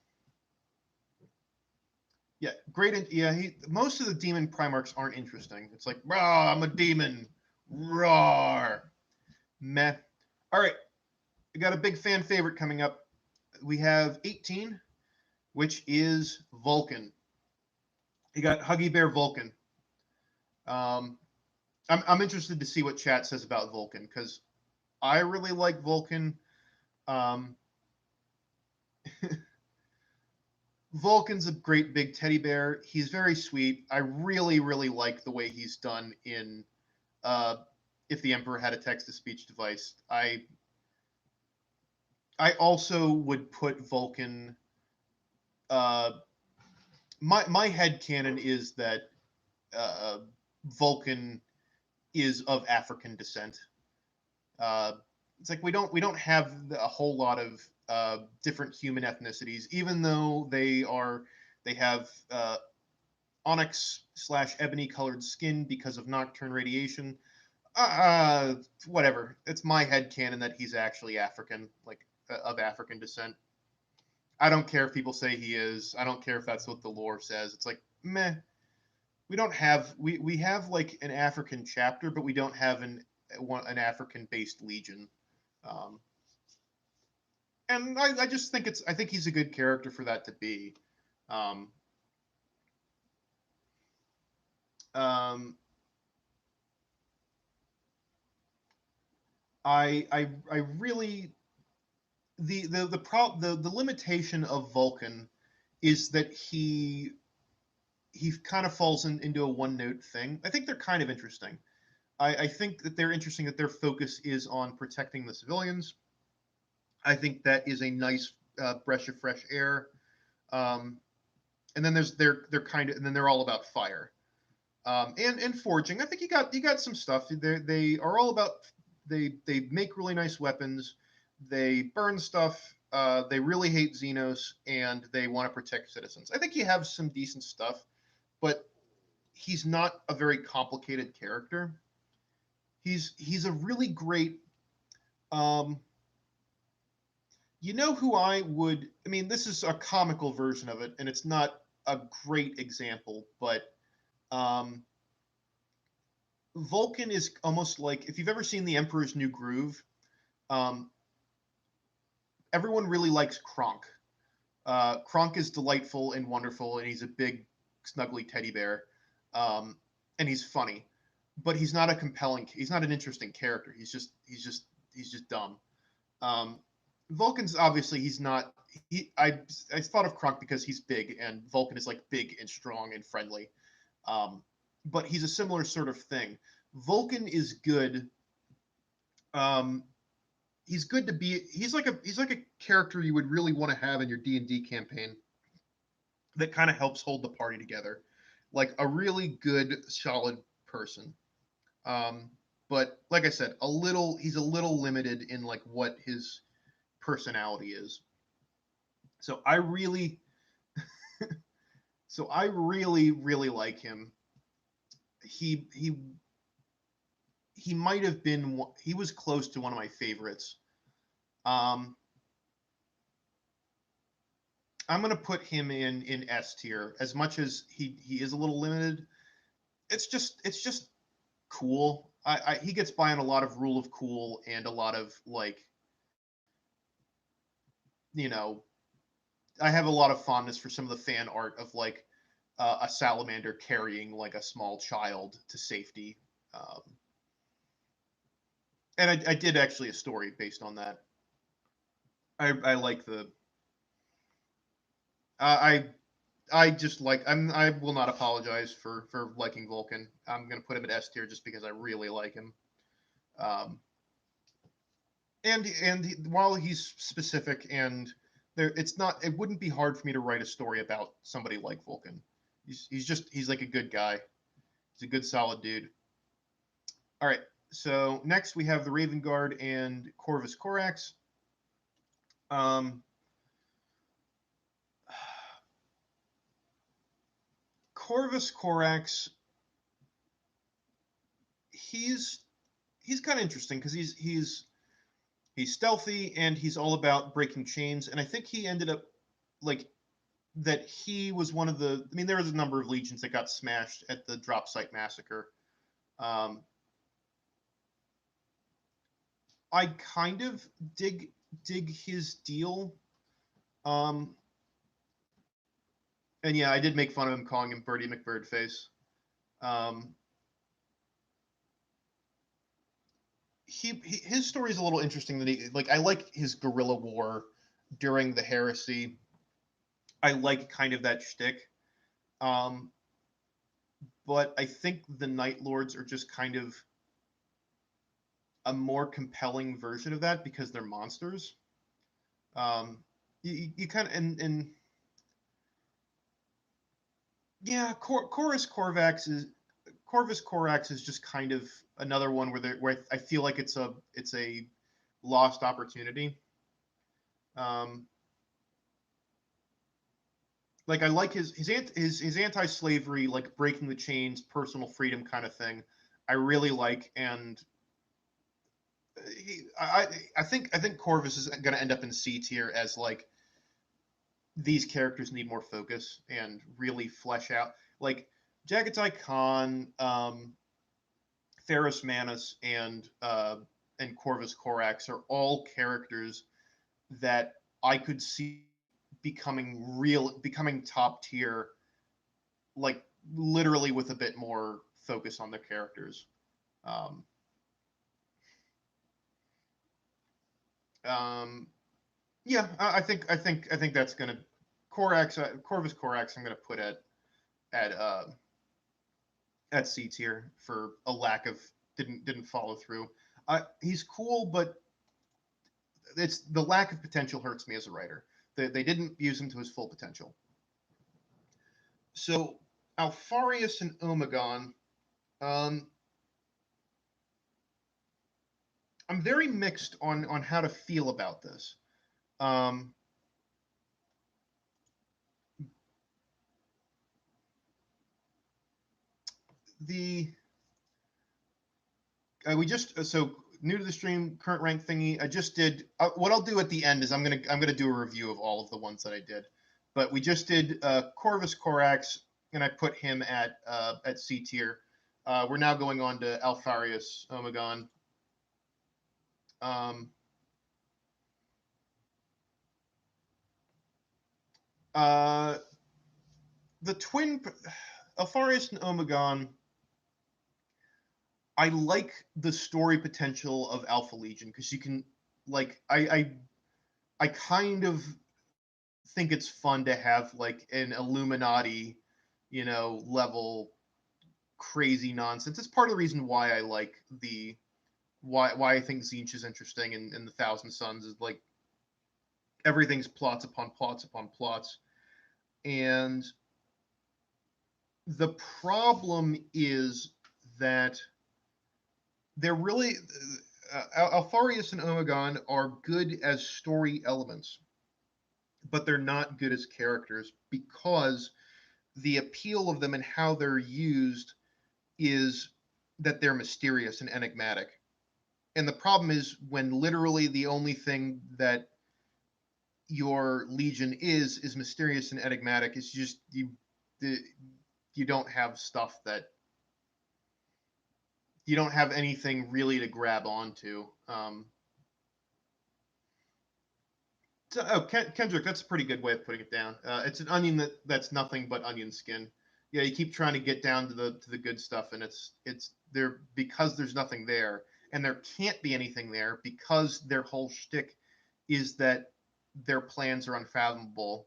Yeah, great. Yeah, most of the demon Primarchs aren't interesting. It's like, rah, I'm a demon. Roar. Meh. All right, we got a big fan favorite coming up. We have 18, which is Vulkan. You got Huggy Bear Vulkan. Um, I'm interested to see what chat says about Vulkan because I really like Vulkan. Um, Vulcan's a great big teddy bear. He's very sweet. I really, really like the way he's done in uh, If the Emperor Had a Text to Speech Device. I also would put Vulcan. Uh, my head canon is that uh, Vulcan is of African descent. Uh, it's like we don't have a whole lot of different human ethnicities, even though they have onyx slash ebony colored skin because of nocturne radiation. Whatever. It's my head canon that he's actually African, like of African descent. I don't care if people say he is. I don't care if that's what the lore says. It's like meh. We have like an African chapter, but we don't have an African based legion. Um, and I just think I think he's a good character for that to be. Um, um, I really the limitation of Vulcan is that he kind of falls into a one note thing. I think they're kind of interesting. I think that they're interesting that their focus is on protecting the civilians. I think that is a nice breath of fresh air. Um, and then they're kind of and then they're all about fire and forging. I think you got some stuff. They are all about they make really nice weapons. They burn stuff. They really hate Xenos and they want to protect citizens. I think you have some decent stuff, but he's not a very complicated character. He's a really great. Um, you know who I would? I mean, this is a comical version of it, and it's not a great example, but um, Vulcan is almost like if you've ever seen The Emperor's New Groove. Um, Everyone really likes Kronk. Kronk is delightful and wonderful, and he's a big, snuggly teddy bear, um, and he's funny, but he's not a compelling. He's not an interesting character. He's just dumb. Um, Vulcan's obviously he's not. I thought of Kronk because he's big, and Vulcan is like big and strong and friendly. Um, but he's a similar sort of thing. Vulcan is good. Um, he's good to be. He's like a character you would really want to have in your D&D campaign that kind of helps hold the party together, like a really good solid person. Um, but like I said, he's a little limited in like what his personality is. So I really really like him. He he might have been, he was close to one of my favorites. Um, I'm gonna put him in S tier. As much as he is a little limited, it's just cool. He gets by on a lot of rule of cool and a lot of like, you know, I have a lot of fondness for some of the fan art of like a salamander carrying like a small child to safety. Um, and I did actually a story based on that. I like the I I just like I will not apologize for liking Vulkan. I'm gonna put him at S tier just because I really like him. Um, while he's specific and there, it's not, it wouldn't be hard for me to write a story about somebody like Vulkan. He's like a good guy. He's a good solid dude. All right. So next we have the Raven Guard and Corvus Corax. Um, Corvus Corax, he's he's kind of interesting because he's stealthy and he's all about breaking chains. And I think he ended up like that he was one of the. I mean, there was a number of legions that got smashed at the drop site massacre. Um, I kind of dig his deal. Um, and yeah, I did make fun of him calling him Birdie McBirdface. Um, his story is a little interesting. That he like I like his guerrilla war during the heresy. I like kind of that shtick. Um, but I think the Night Lords are just kind of a more compelling version of that because they're monsters. You kind of and yeah, Corvus Corax is just kind of another one where I feel like it's a lost opportunity. Um, like I like his anti-slavery, like breaking the chains, personal freedom kind of thing. I really like, and I think Corvus is going to end up in C tier as like these characters need more focus and really flesh out. Like Jagatai Khan, Ferrus Manus, and Corvus Corax are all characters that I could see becoming top tier, like literally with a bit more focus on their characters. Um, um, yeah, I think that's gonna Corvus Corax. I'm gonna put at uh, at C tier for a lack of didn't follow through. He's cool, but it's the lack of potential hurts me as a writer. They didn't use him to his full potential. So Alpharius and Omegon, um, I'm very mixed on how to feel about this. Um, the we just so new to the stream, current rank thingy. I just did what I'll do at the end is I'm gonna do a review of all of the ones that I did. But we just did Corvus Corax, and I put him at C tier. We're now going on to Alpharius Omegon. Um, uh, the twin Alpharius and Omegon. I like the story potential of Alpha Legion because you can like I kind of think it's fun to have like an Illuminati, level crazy nonsense. It's part of the reason why I like the why I think Zinch is interesting in the Thousand Sons is like everything's plots upon plots upon plots. And the problem is that they're really Alpharius and Omegon are good as story elements, but they're not good as characters because the appeal of them and how they're used is that they're mysterious and enigmatic. And the problem is when literally the only thing that your legion is mysterious and enigmatic. It's just you don't have stuff that you don't have anything really to grab onto. Kendrick, that's a pretty good way of putting it down. It's an onion that's nothing but onion skin. Yeah, you keep trying to get down to the good stuff, and it's there because there's nothing there, and there can't be anything there because their whole shtick is that their plans are unfathomable,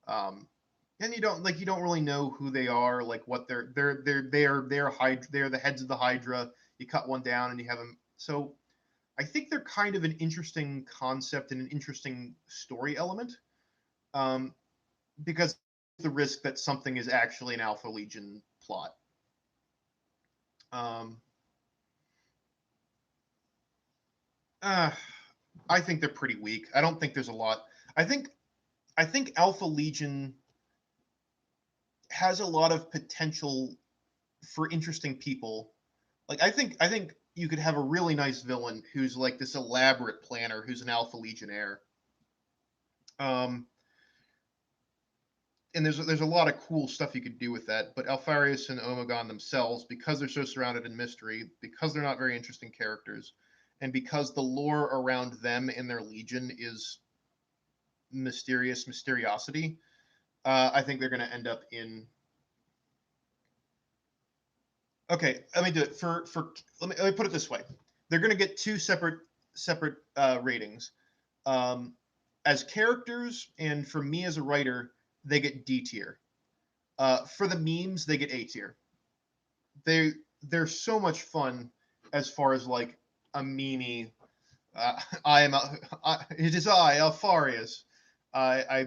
and you don't really know who they are, like what they're the heads of the Hydra. You cut one down, and you have them. So I think they're kind of an interesting concept and an interesting story element, um, because the risk that something is actually an Alpha Legion plot. Um, uh, I think they're pretty weak. I don't think there's a lot. I think I think Alpha Legion has a lot of potential for interesting people. Like I think you could have a really nice villain who's like this elaborate planner who's an Alpha Legionnaire. Um, and there's a lot of cool stuff you could do with that. But Alpharius and Omegon themselves, because they're so surrounded in mystery, because they're not very interesting characters, and because the lore around them and their legion is mysteriosity, I think they're going to end up in. Okay, let me do it for. Let me put it this way: they're going to get two separate ratings. Um, as characters, and for me as a writer, they get D tier. For the memes, they get A tier. They they're so much fun as far as like a meme. I am it is I Alpharius. I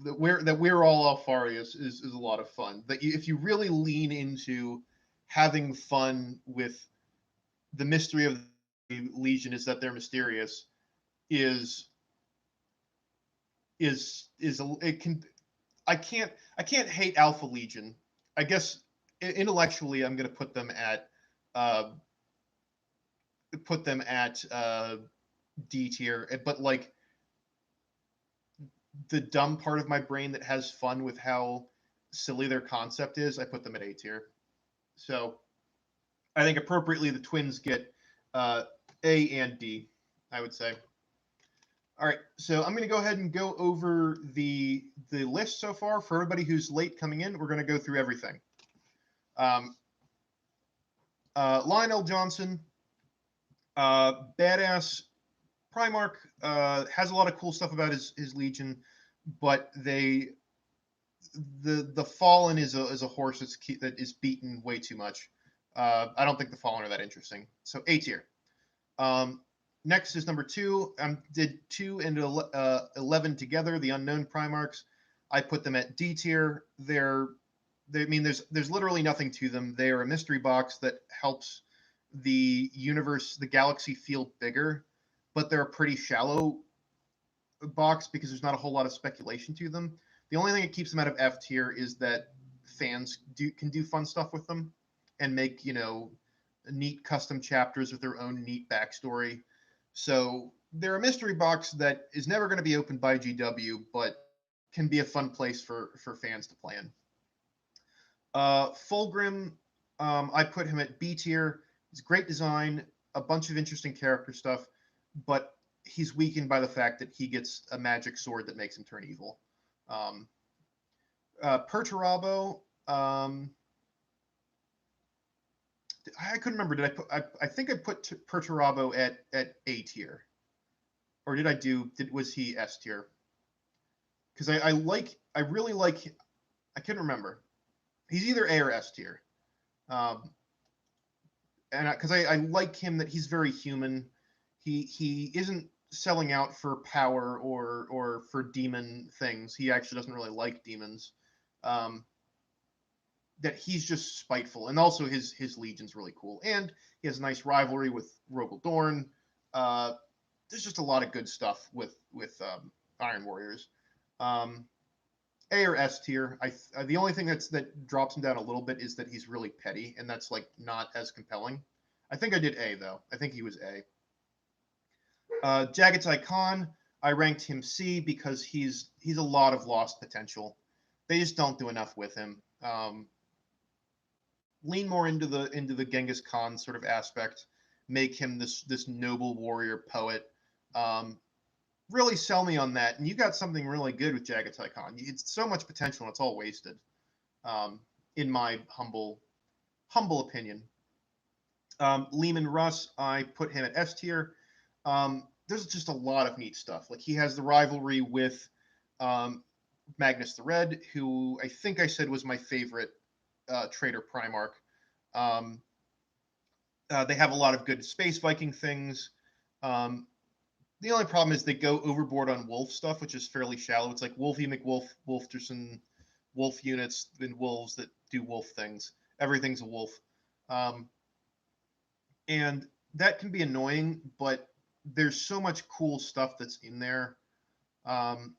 that we're all Alpharius is a lot of fun. That if you really lean into having fun with the mystery of the Legion is that they're mysterious is it can I can't hate Alpha Legion. I guess intellectually I'm going to uh, put them at D tier, but like the dumb part of my brain that has fun with how silly their concept is, I put them at A tier. So I think appropriately the twins get uh, A and D, I would say. All right, so I'm going to go ahead and go over the list so far for everybody who's late coming in. We're going to go through everything. Um, Lionel Johnson, badass Primarch, has a lot of cool stuff about his legion, but the Fallen is a horse that is beaten way too much. I don't think the Fallen are that interesting. So A tier. Um, Next is number 2. Did 2 and 11 together, the Unknown Primarchs. I put them at D tier. I mean, there's literally nothing to them. They are a mystery box that helps the universe, the galaxy feel bigger, but they're a pretty shallow box because there's not a whole lot of speculation to them. The only thing that keeps them out of F tier is that fans can do fun stuff with them and make neat custom chapters with their own neat backstory. So they're a mystery box that is never going to be opened by GW, but can be a fun place for fans to play in. Fulgrim, I put him at B tier. He's great design, a bunch of interesting character stuff, but he's weakened by the fact that he gets a magic sword that makes him turn evil. Um, Perturabo, I couldn't remember. Did I put? I think I put Perturabo at A tier, or did I do? Was he S tier? Because I really like. I couldn't remember. He's either A or S tier. Um, and because I like him that he's very human. He isn't selling out for power or for demon things. He actually doesn't really like demons. Um, that he's just spiteful, and also his legion's really cool, and he has a nice rivalry with Rogal Dorn. There's just a lot of good stuff with Iron Warriors. Um, A or S tier. The only thing that drops him down a little bit is that he's really petty, and that's like not as compelling. I think I did A though. I think he was A. Jagatai Khan, I ranked him C because he's a lot of lost potential. They just don't do enough with him. Lean more into the Genghis Khan sort of aspect. Make him this noble warrior poet. Really sell me on that, and you got something really good with Jagatai Khan. It's so much potential, and it's all wasted, in my humble opinion. Leman Russ, I put him at S tier. There's just a lot of neat stuff. Like he has the rivalry with um, Magnus the Red, who I think I said was my favorite traitor Primarch. Um, they have a lot of good space Viking things. Um, the only problem is they go overboard on wolf stuff, which is fairly shallow. It's like Wolfie McWolf, Wolfterson, wolf units, and wolves that do wolf things. Everything's a wolf. Um, and that can be annoying, but there's so much cool stuff that's in there. Um,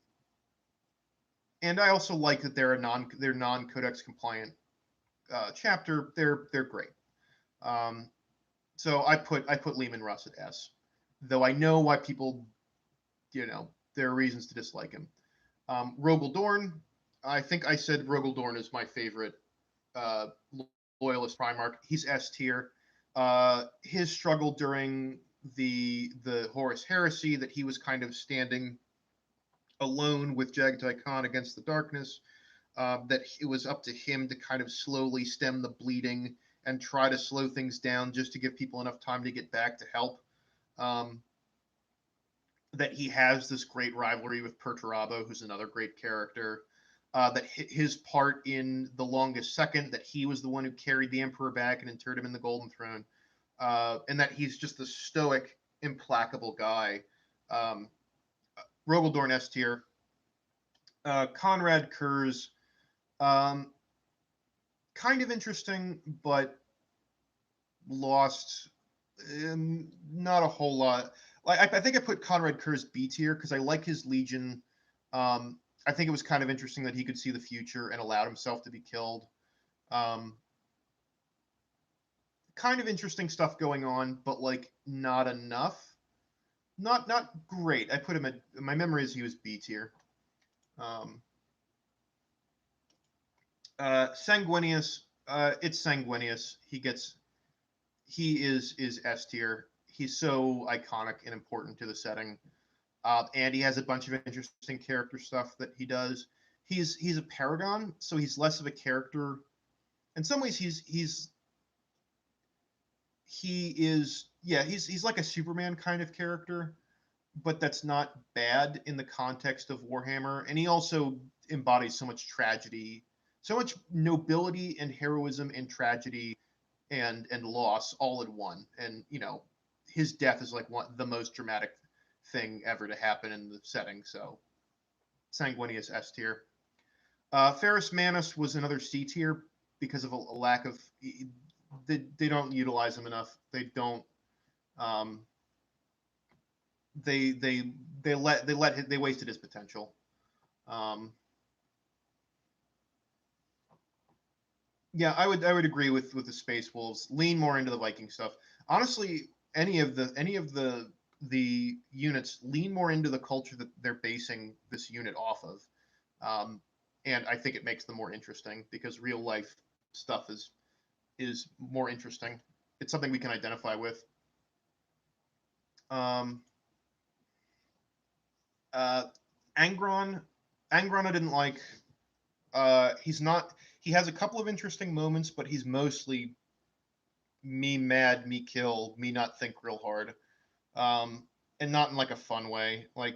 and I also like that they're non codex compliant chapter. They're great. Um, so I put Leman Russ at S, though I know why people, there are reasons to dislike him. Rogal Dorn, I think I said Rogal Dorn is my favorite uh, loyalist Primarch. He's S tier. His struggle during the Horus heresy, that he was kind of standing alone with Jagatai Khan against the darkness, that it was up to him to kind of slowly stem the bleeding and try to slow things down just to give people enough time to get back to help. Um, that he has this great rivalry with Perturabo, who's another great character. That his part in The Longest Second, that he was the one who carried the Emperor back and interred him in the Golden Throne, and that he's just a stoic, implacable guy. Um, Rogal Dorn S tier. Konrad Curze, um, kind of interesting, but lost not a whole lot. Like I think I put Konrad Curze B tier because I like his Legion. I think it was kind of interesting that he could see the future and allowed himself to be killed. Um, kind of interesting stuff going on, but like not enough. Not great. I put him at, my memory is he was B tier. Um, Sanguinius, it's Sanguinius. He is S tier. He's so iconic and important to the setting. And he has a bunch of interesting character stuff that he does. He's a paragon, so he's less of a character. In some ways, he's like a Superman kind of character, but that's not bad in the context of Warhammer. And he also embodies so much tragedy, so much nobility and heroism and tragedy and loss all in one. And his death is like the most dramatic thing ever to happen in the setting. So Sanguinius S tier. Ferrus Manus was another C tier because of a lack of, they don't utilize him enough. They don't. Um, they wasted his potential. Um, yeah, I would agree with the Space Wolves. Lean more into the Viking stuff. Honestly, any of the units lean more into the culture that they're basing this unit off of, um, and I think it makes them more interesting because real life stuff is more interesting. It's something we can identify with. Um, uh, Angron, Angron, I didn't like. He's not. He has a couple of interesting moments, but he's mostly me mad, me kill, me not think real hard, um, and not in like a fun way. Like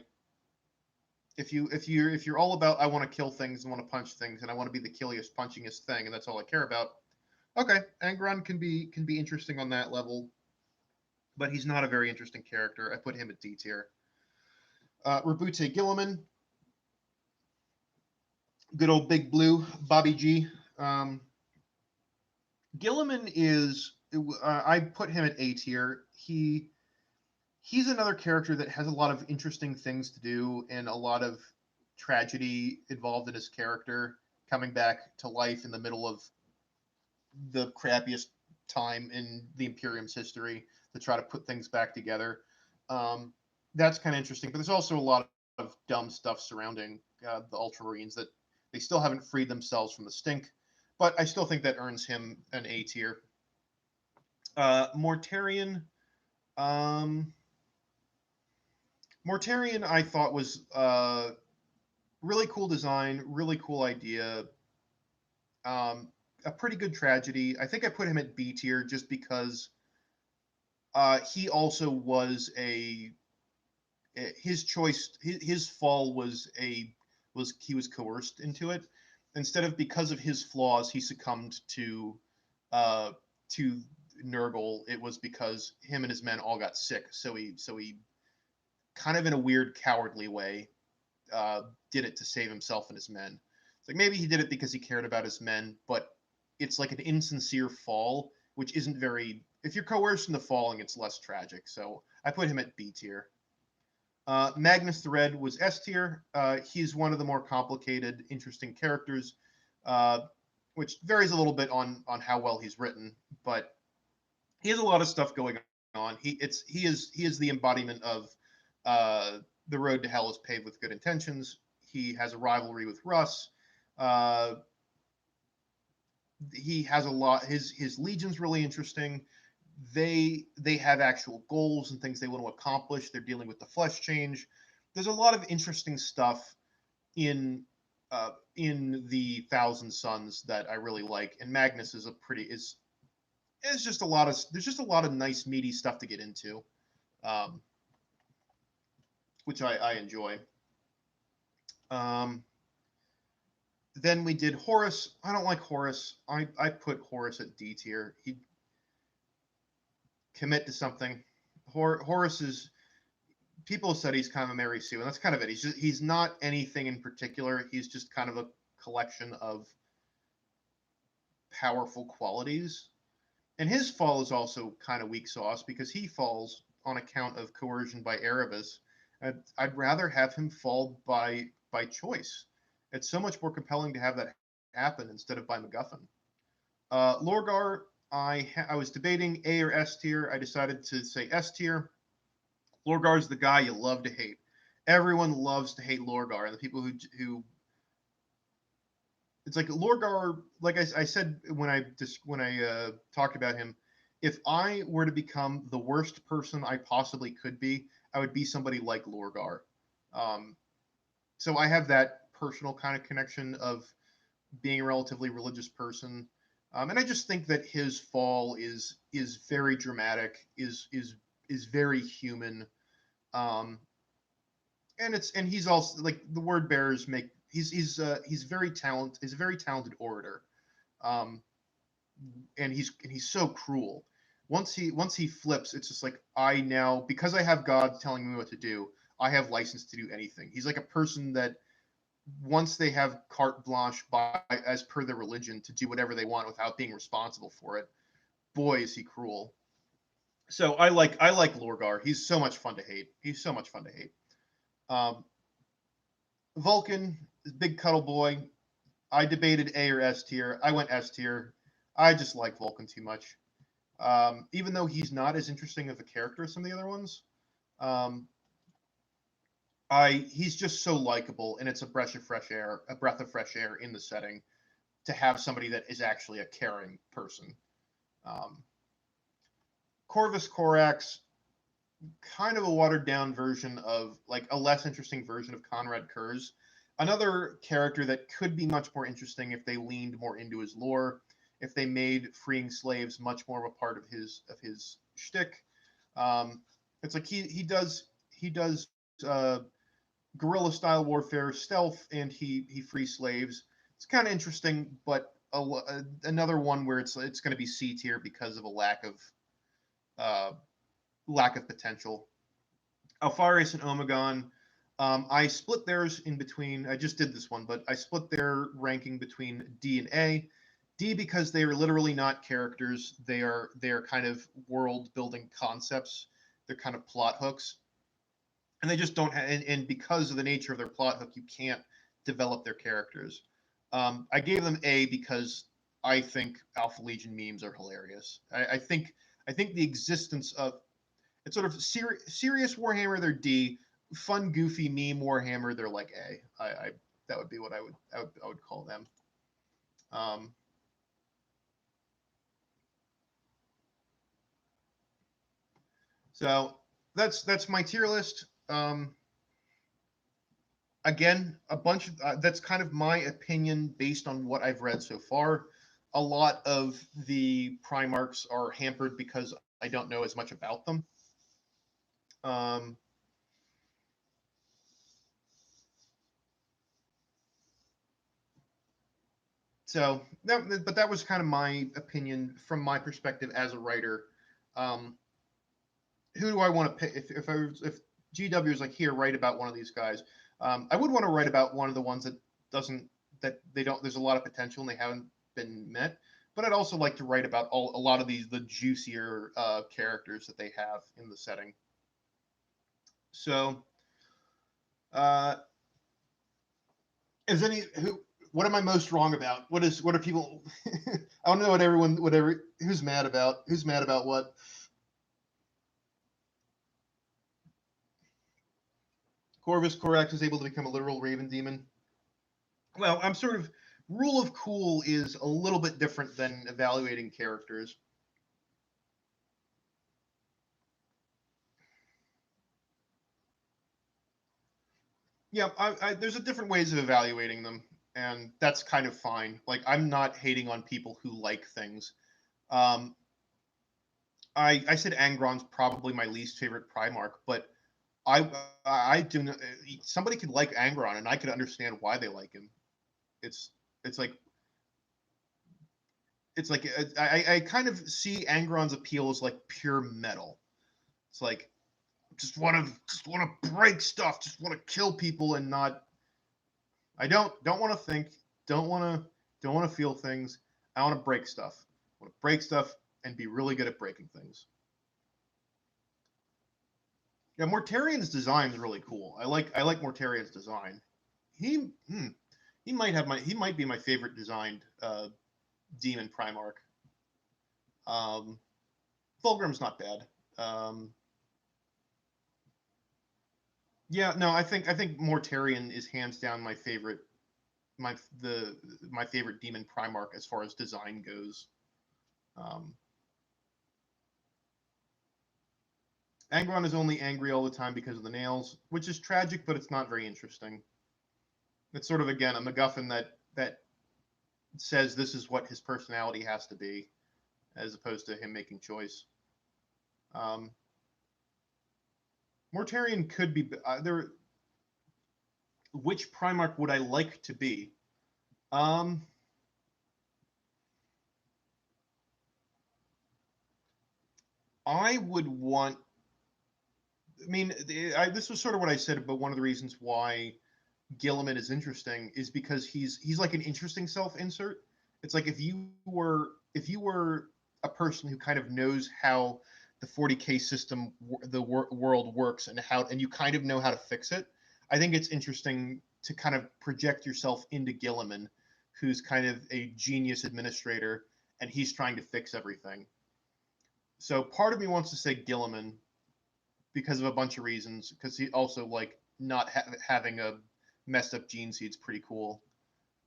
if you're all about I want to kill things and want to punch things and I want to be the killiest, punchingest thing, and that's all I care about. Okay, Angron can be interesting on that level, but he's not a very interesting character. I put him at D tier. Roboute Guilliman, good old Big Blue, Bobby G. Um, Guilliman is I put him at A tier. He's another character that has a lot of interesting things to do and a lot of tragedy involved in his character, coming back to life in the middle of the crappiest time in the Imperium's history to try to put things back together. Um, that's kind of interesting. But there's also a lot of dumb stuff surrounding the Ultramarines that they still haven't freed themselves from the stink. But I still think that earns him an A tier. Mortarion. Um, Mortarion, I thought was really cool design, really cool idea. Um, a pretty good tragedy. I think I put him at B tier just because he also was his choice. His fall was he was coerced into it. Instead of because of his flaws, he succumbed uh, to Nurgle. It was because him and his men all got sick. So he kind of in a weird cowardly way uh, did it to save himself and his men. It's like maybe he did it because he cared about his men, but it's like an insincere fall, which isn't very. If you're coerced into falling, it's less tragic. So I put him at B tier. Magnus the Red was S tier. He's one of the more complicated, interesting characters, uh, which varies a little bit on how well he's written, but he has a lot of stuff going on. He is the embodiment of uh, the road to hell is paved with good intentions. He has a rivalry with Russ. Uh, he has a lot. His legion's really interesting. They have actual goals and things they want to accomplish. They're dealing with the flesh change. There's a lot of interesting stuff in the Thousand Sons that I really like. And Magnus is a pretty is just a lot of there's just a lot of nice meaty stuff to get into, um, which I enjoy. Um, then we did Horus. I don't like Horus. I put Horus at D tier. He commit to something. Horus is people said he's kind of a Mary Sue, and that's kind of it. He's not anything in particular. He's just kind of a collection of powerful qualities. And his fall is also kind of weak sauce because he falls on account of coercion by Erebus. I'd rather have him fall by choice. It's so much more compelling to have that happen instead of by MacGuffin. Lorgar, I was debating A or S tier. I decided to say S tier. Lorgar's the guy you love to hate. Everyone loves to hate Lorgar, and the people who it's like Lorgar. Like I said when I talked about him, if I were to become the worst person I possibly could be, I would be somebody like Lorgar. Um, so I have that personal kind of connection of being a relatively religious person, and I just think that his fall is very dramatic, is very human, um, and he's also like the word bearers make he's very talent he's a very talented orator, um, and he's so cruel. Once he flips, it's just like I now because I have God telling me what to do, I have license to do anything. He's like a person that once they have carte blanche by as per their religion to do whatever they want without being responsible for it. Boy, is he cruel. So I like Lorgar. He's so much fun to hate. He's so much fun to hate. Um, Vulkan, big cuddle boy. I debated A or S tier. I went S tier. I just like Vulkan too much. Even though he's not as interesting of a character as some of the other ones, um, I he's just so likable, and it's a breath of fresh air in the setting to have somebody that is actually a caring person. Um, Corvus Corax, kind of a watered down version of like a less interesting version of Konrad Curze. Another character that could be much more interesting if they leaned more into his lore, if they made freeing slaves much more of a part of his shtick. Um, it's like he does guerrilla style warfare, stealth, and he frees slaves. It's kind of interesting, but another one where it's going to be C tier because of a uh, lack of potential. Alpharius and Omegon. I split theirs in between. I just did this one, but I split their ranking between D and A. D because they are literally not characters. They are kind of world building concepts. They're kind of plot hooks. and they just don't. And because of the nature of their plot hook, you can't develop their characters. I gave them A because I think Alpha Legion memes are hilarious. I think the existence of it's sort of serious Warhammer, they're D. Fun, goofy meme Warhammer, they're like A. That would be what I would call them. Um, so that's my tier list. Again, a bunch of that's kind of my opinion based on what I've read so far. A lot of the Primarchs are hampered because I don't know as much about them. Um, so that, but that was kind of my opinion from my perspective as a writer. Um, who do I want to pick? If GW is like, here, write about one of these guys, I would want to write about one of the ones that doesn't that they don't. There's a lot of potential and they haven't been met. But I'd also like to write about a lot of the juicier characters that they have in the setting. So, uh, is any who? What am I most wrong about? What are people? I don't know what everyone who's mad about. Who's mad about what? Corvus Corax is able to become a literal raven demon. Well, I'm sort of rule of cool is a little bit different than evaluating characters. Yeah, there's a different ways of evaluating them, and that's kind of fine. Like, I'm not hating on people who like things. Um, I said Angron's probably my least favorite Primarch, but I do. Somebody could like Angron, and I could understand why they like him. It's it's like it's like I kind of see Angron's appeal as like pure metal. It's like just want to break stuff, just want to kill people and not. I don't want to think, don't want to don't want to feel things. I want to break stuff. I want to break stuff and be really good at breaking things. Yeah, Mortarion's design is really cool. I like Mortarion's design. He hmm, he might be my favorite designed demon Primarch. Um, Fulgrim's not bad. Um, yeah, no, I think Mortarion is hands down my the my favorite demon Primarch as far as design goes. Um, Angron is only angry all the time because of the nails, which is tragic, but it's not very interesting. It's sort of again a MacGuffin that says this is what his personality has to be, as opposed to him making choice. Um, Mortarion could be there. Which Primarch would I like to be? Um, I would want. I mean, this was sort of what I said, but one of the reasons why Guilliman is interesting is because he's like an interesting self-insert. It's like if you were a person who kind of knows how the 40K system world works and you kind of know how to fix it. I think it's interesting to kind of project yourself into Guilliman, who's kind of a genius administrator and he's trying to fix everything. So part of me wants to say Guilliman because of a bunch of reasons. Because he also like not having a messed up gene seed's pretty cool.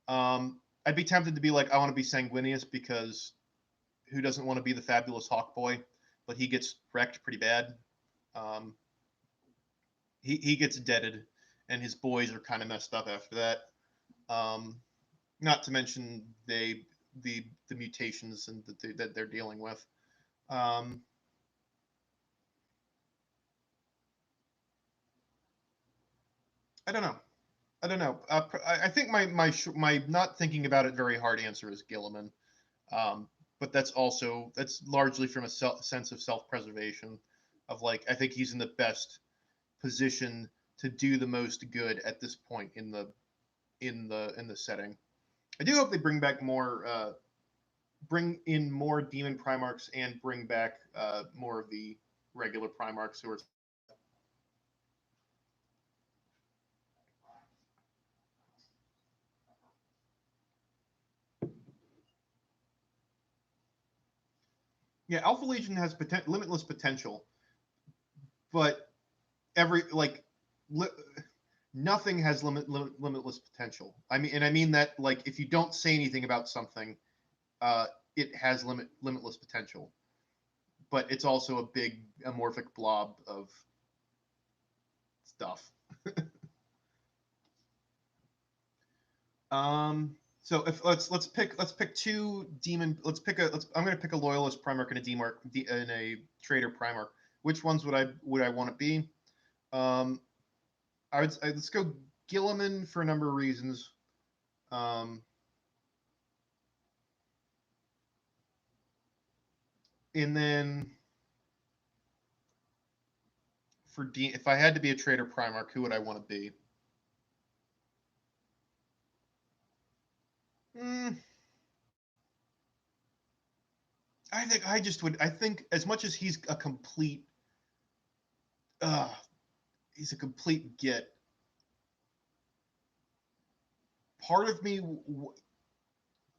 I'd be tempted to be like, I want to be Sanguinius because who doesn't want to be the fabulous Hawk Boy? But he gets wrecked pretty bad. Um, he gets deaded, and his boys are kind of messed up after that. Um, not to mention the mutations and that they're dealing with. Um, I don't know. I don't know. I think my not thinking about it very hard answer is Gilliman. But that's largely from a sense of self-preservation of like I think he's in the best position to do the most good at this point in the setting. I do hope they bring in more demon Primarchs and bring back more of the regular Primarchs who are Yeah, Alpha Legion has limitless potential, but every like li nothing has limitless potential. I mean that like if you don't say anything about something, it has limitless potential, but it's also a big amorphic blob of stuff. So if let's pick two demon. I'm gonna pick a loyalist Primarch and a traitor Primarch. Which ones would I want to be? Um, let's go Guilliman for a number of reasons. Um, and then if I had to be a traitor Primarch, who would I want to be? Mm, I think as much as uh, he's a complete git. Part of me,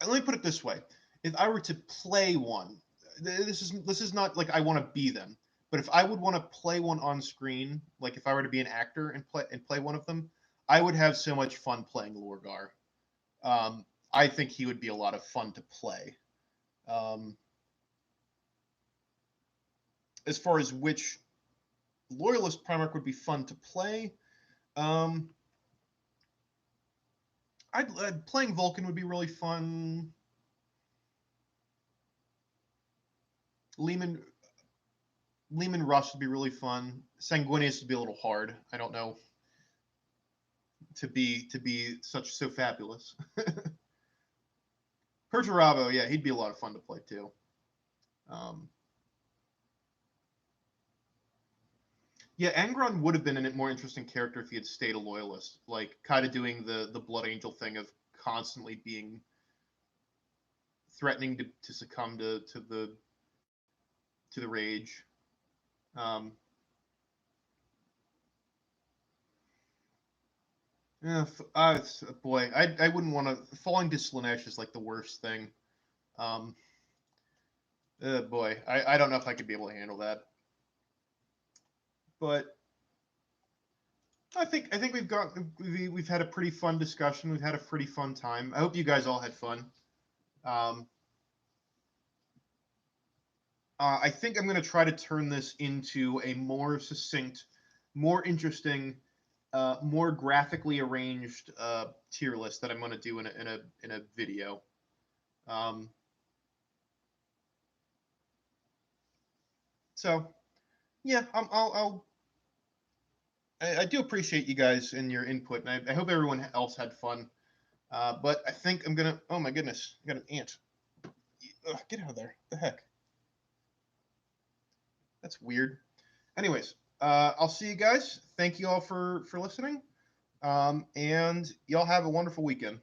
let me put it this way: if I were to play one, this is not like I want to be them, but if I would want to play one on screen, like if I were to be an actor and play one of them, I would have so much fun playing Lorgar. Um, I think he would be a lot of fun to play. Um, as far as which loyalist Primarch would be fun to play, um, playing Vulkan would be really fun. Leman Leman Russ would be really fun. Sanguinius would be a little hard. I don't know to be so fabulous. Perturabo, yeah, he'd be a lot of fun to play too. Um, yeah, Angron would have been a more interesting character if he had stayed a loyalist, like kind of doing the Blood Angel thing of constantly being threatening to succumb to the rage. Um, yeah, boy, I wouldn't want to. Falling to Slaanesh is like the worst thing. Um, boy, I don't know if I could be able to handle that. But I think we've had a pretty fun discussion. We've had a pretty fun time. I hope you guys all had fun. Um, I think I'm going to try to turn this into a more succinct, more interesting, more graphically arranged tier list that I'm going to do in a video. Um, so yeah, I do appreciate you guys and your input, and I hope everyone else had fun. But I think I'm gonna. Oh my goodness, I got an ant. Ugh, get out of there! What the heck? That's weird. Anyways, I'll see you guys. Thank you all for listening, and y'all have a wonderful weekend.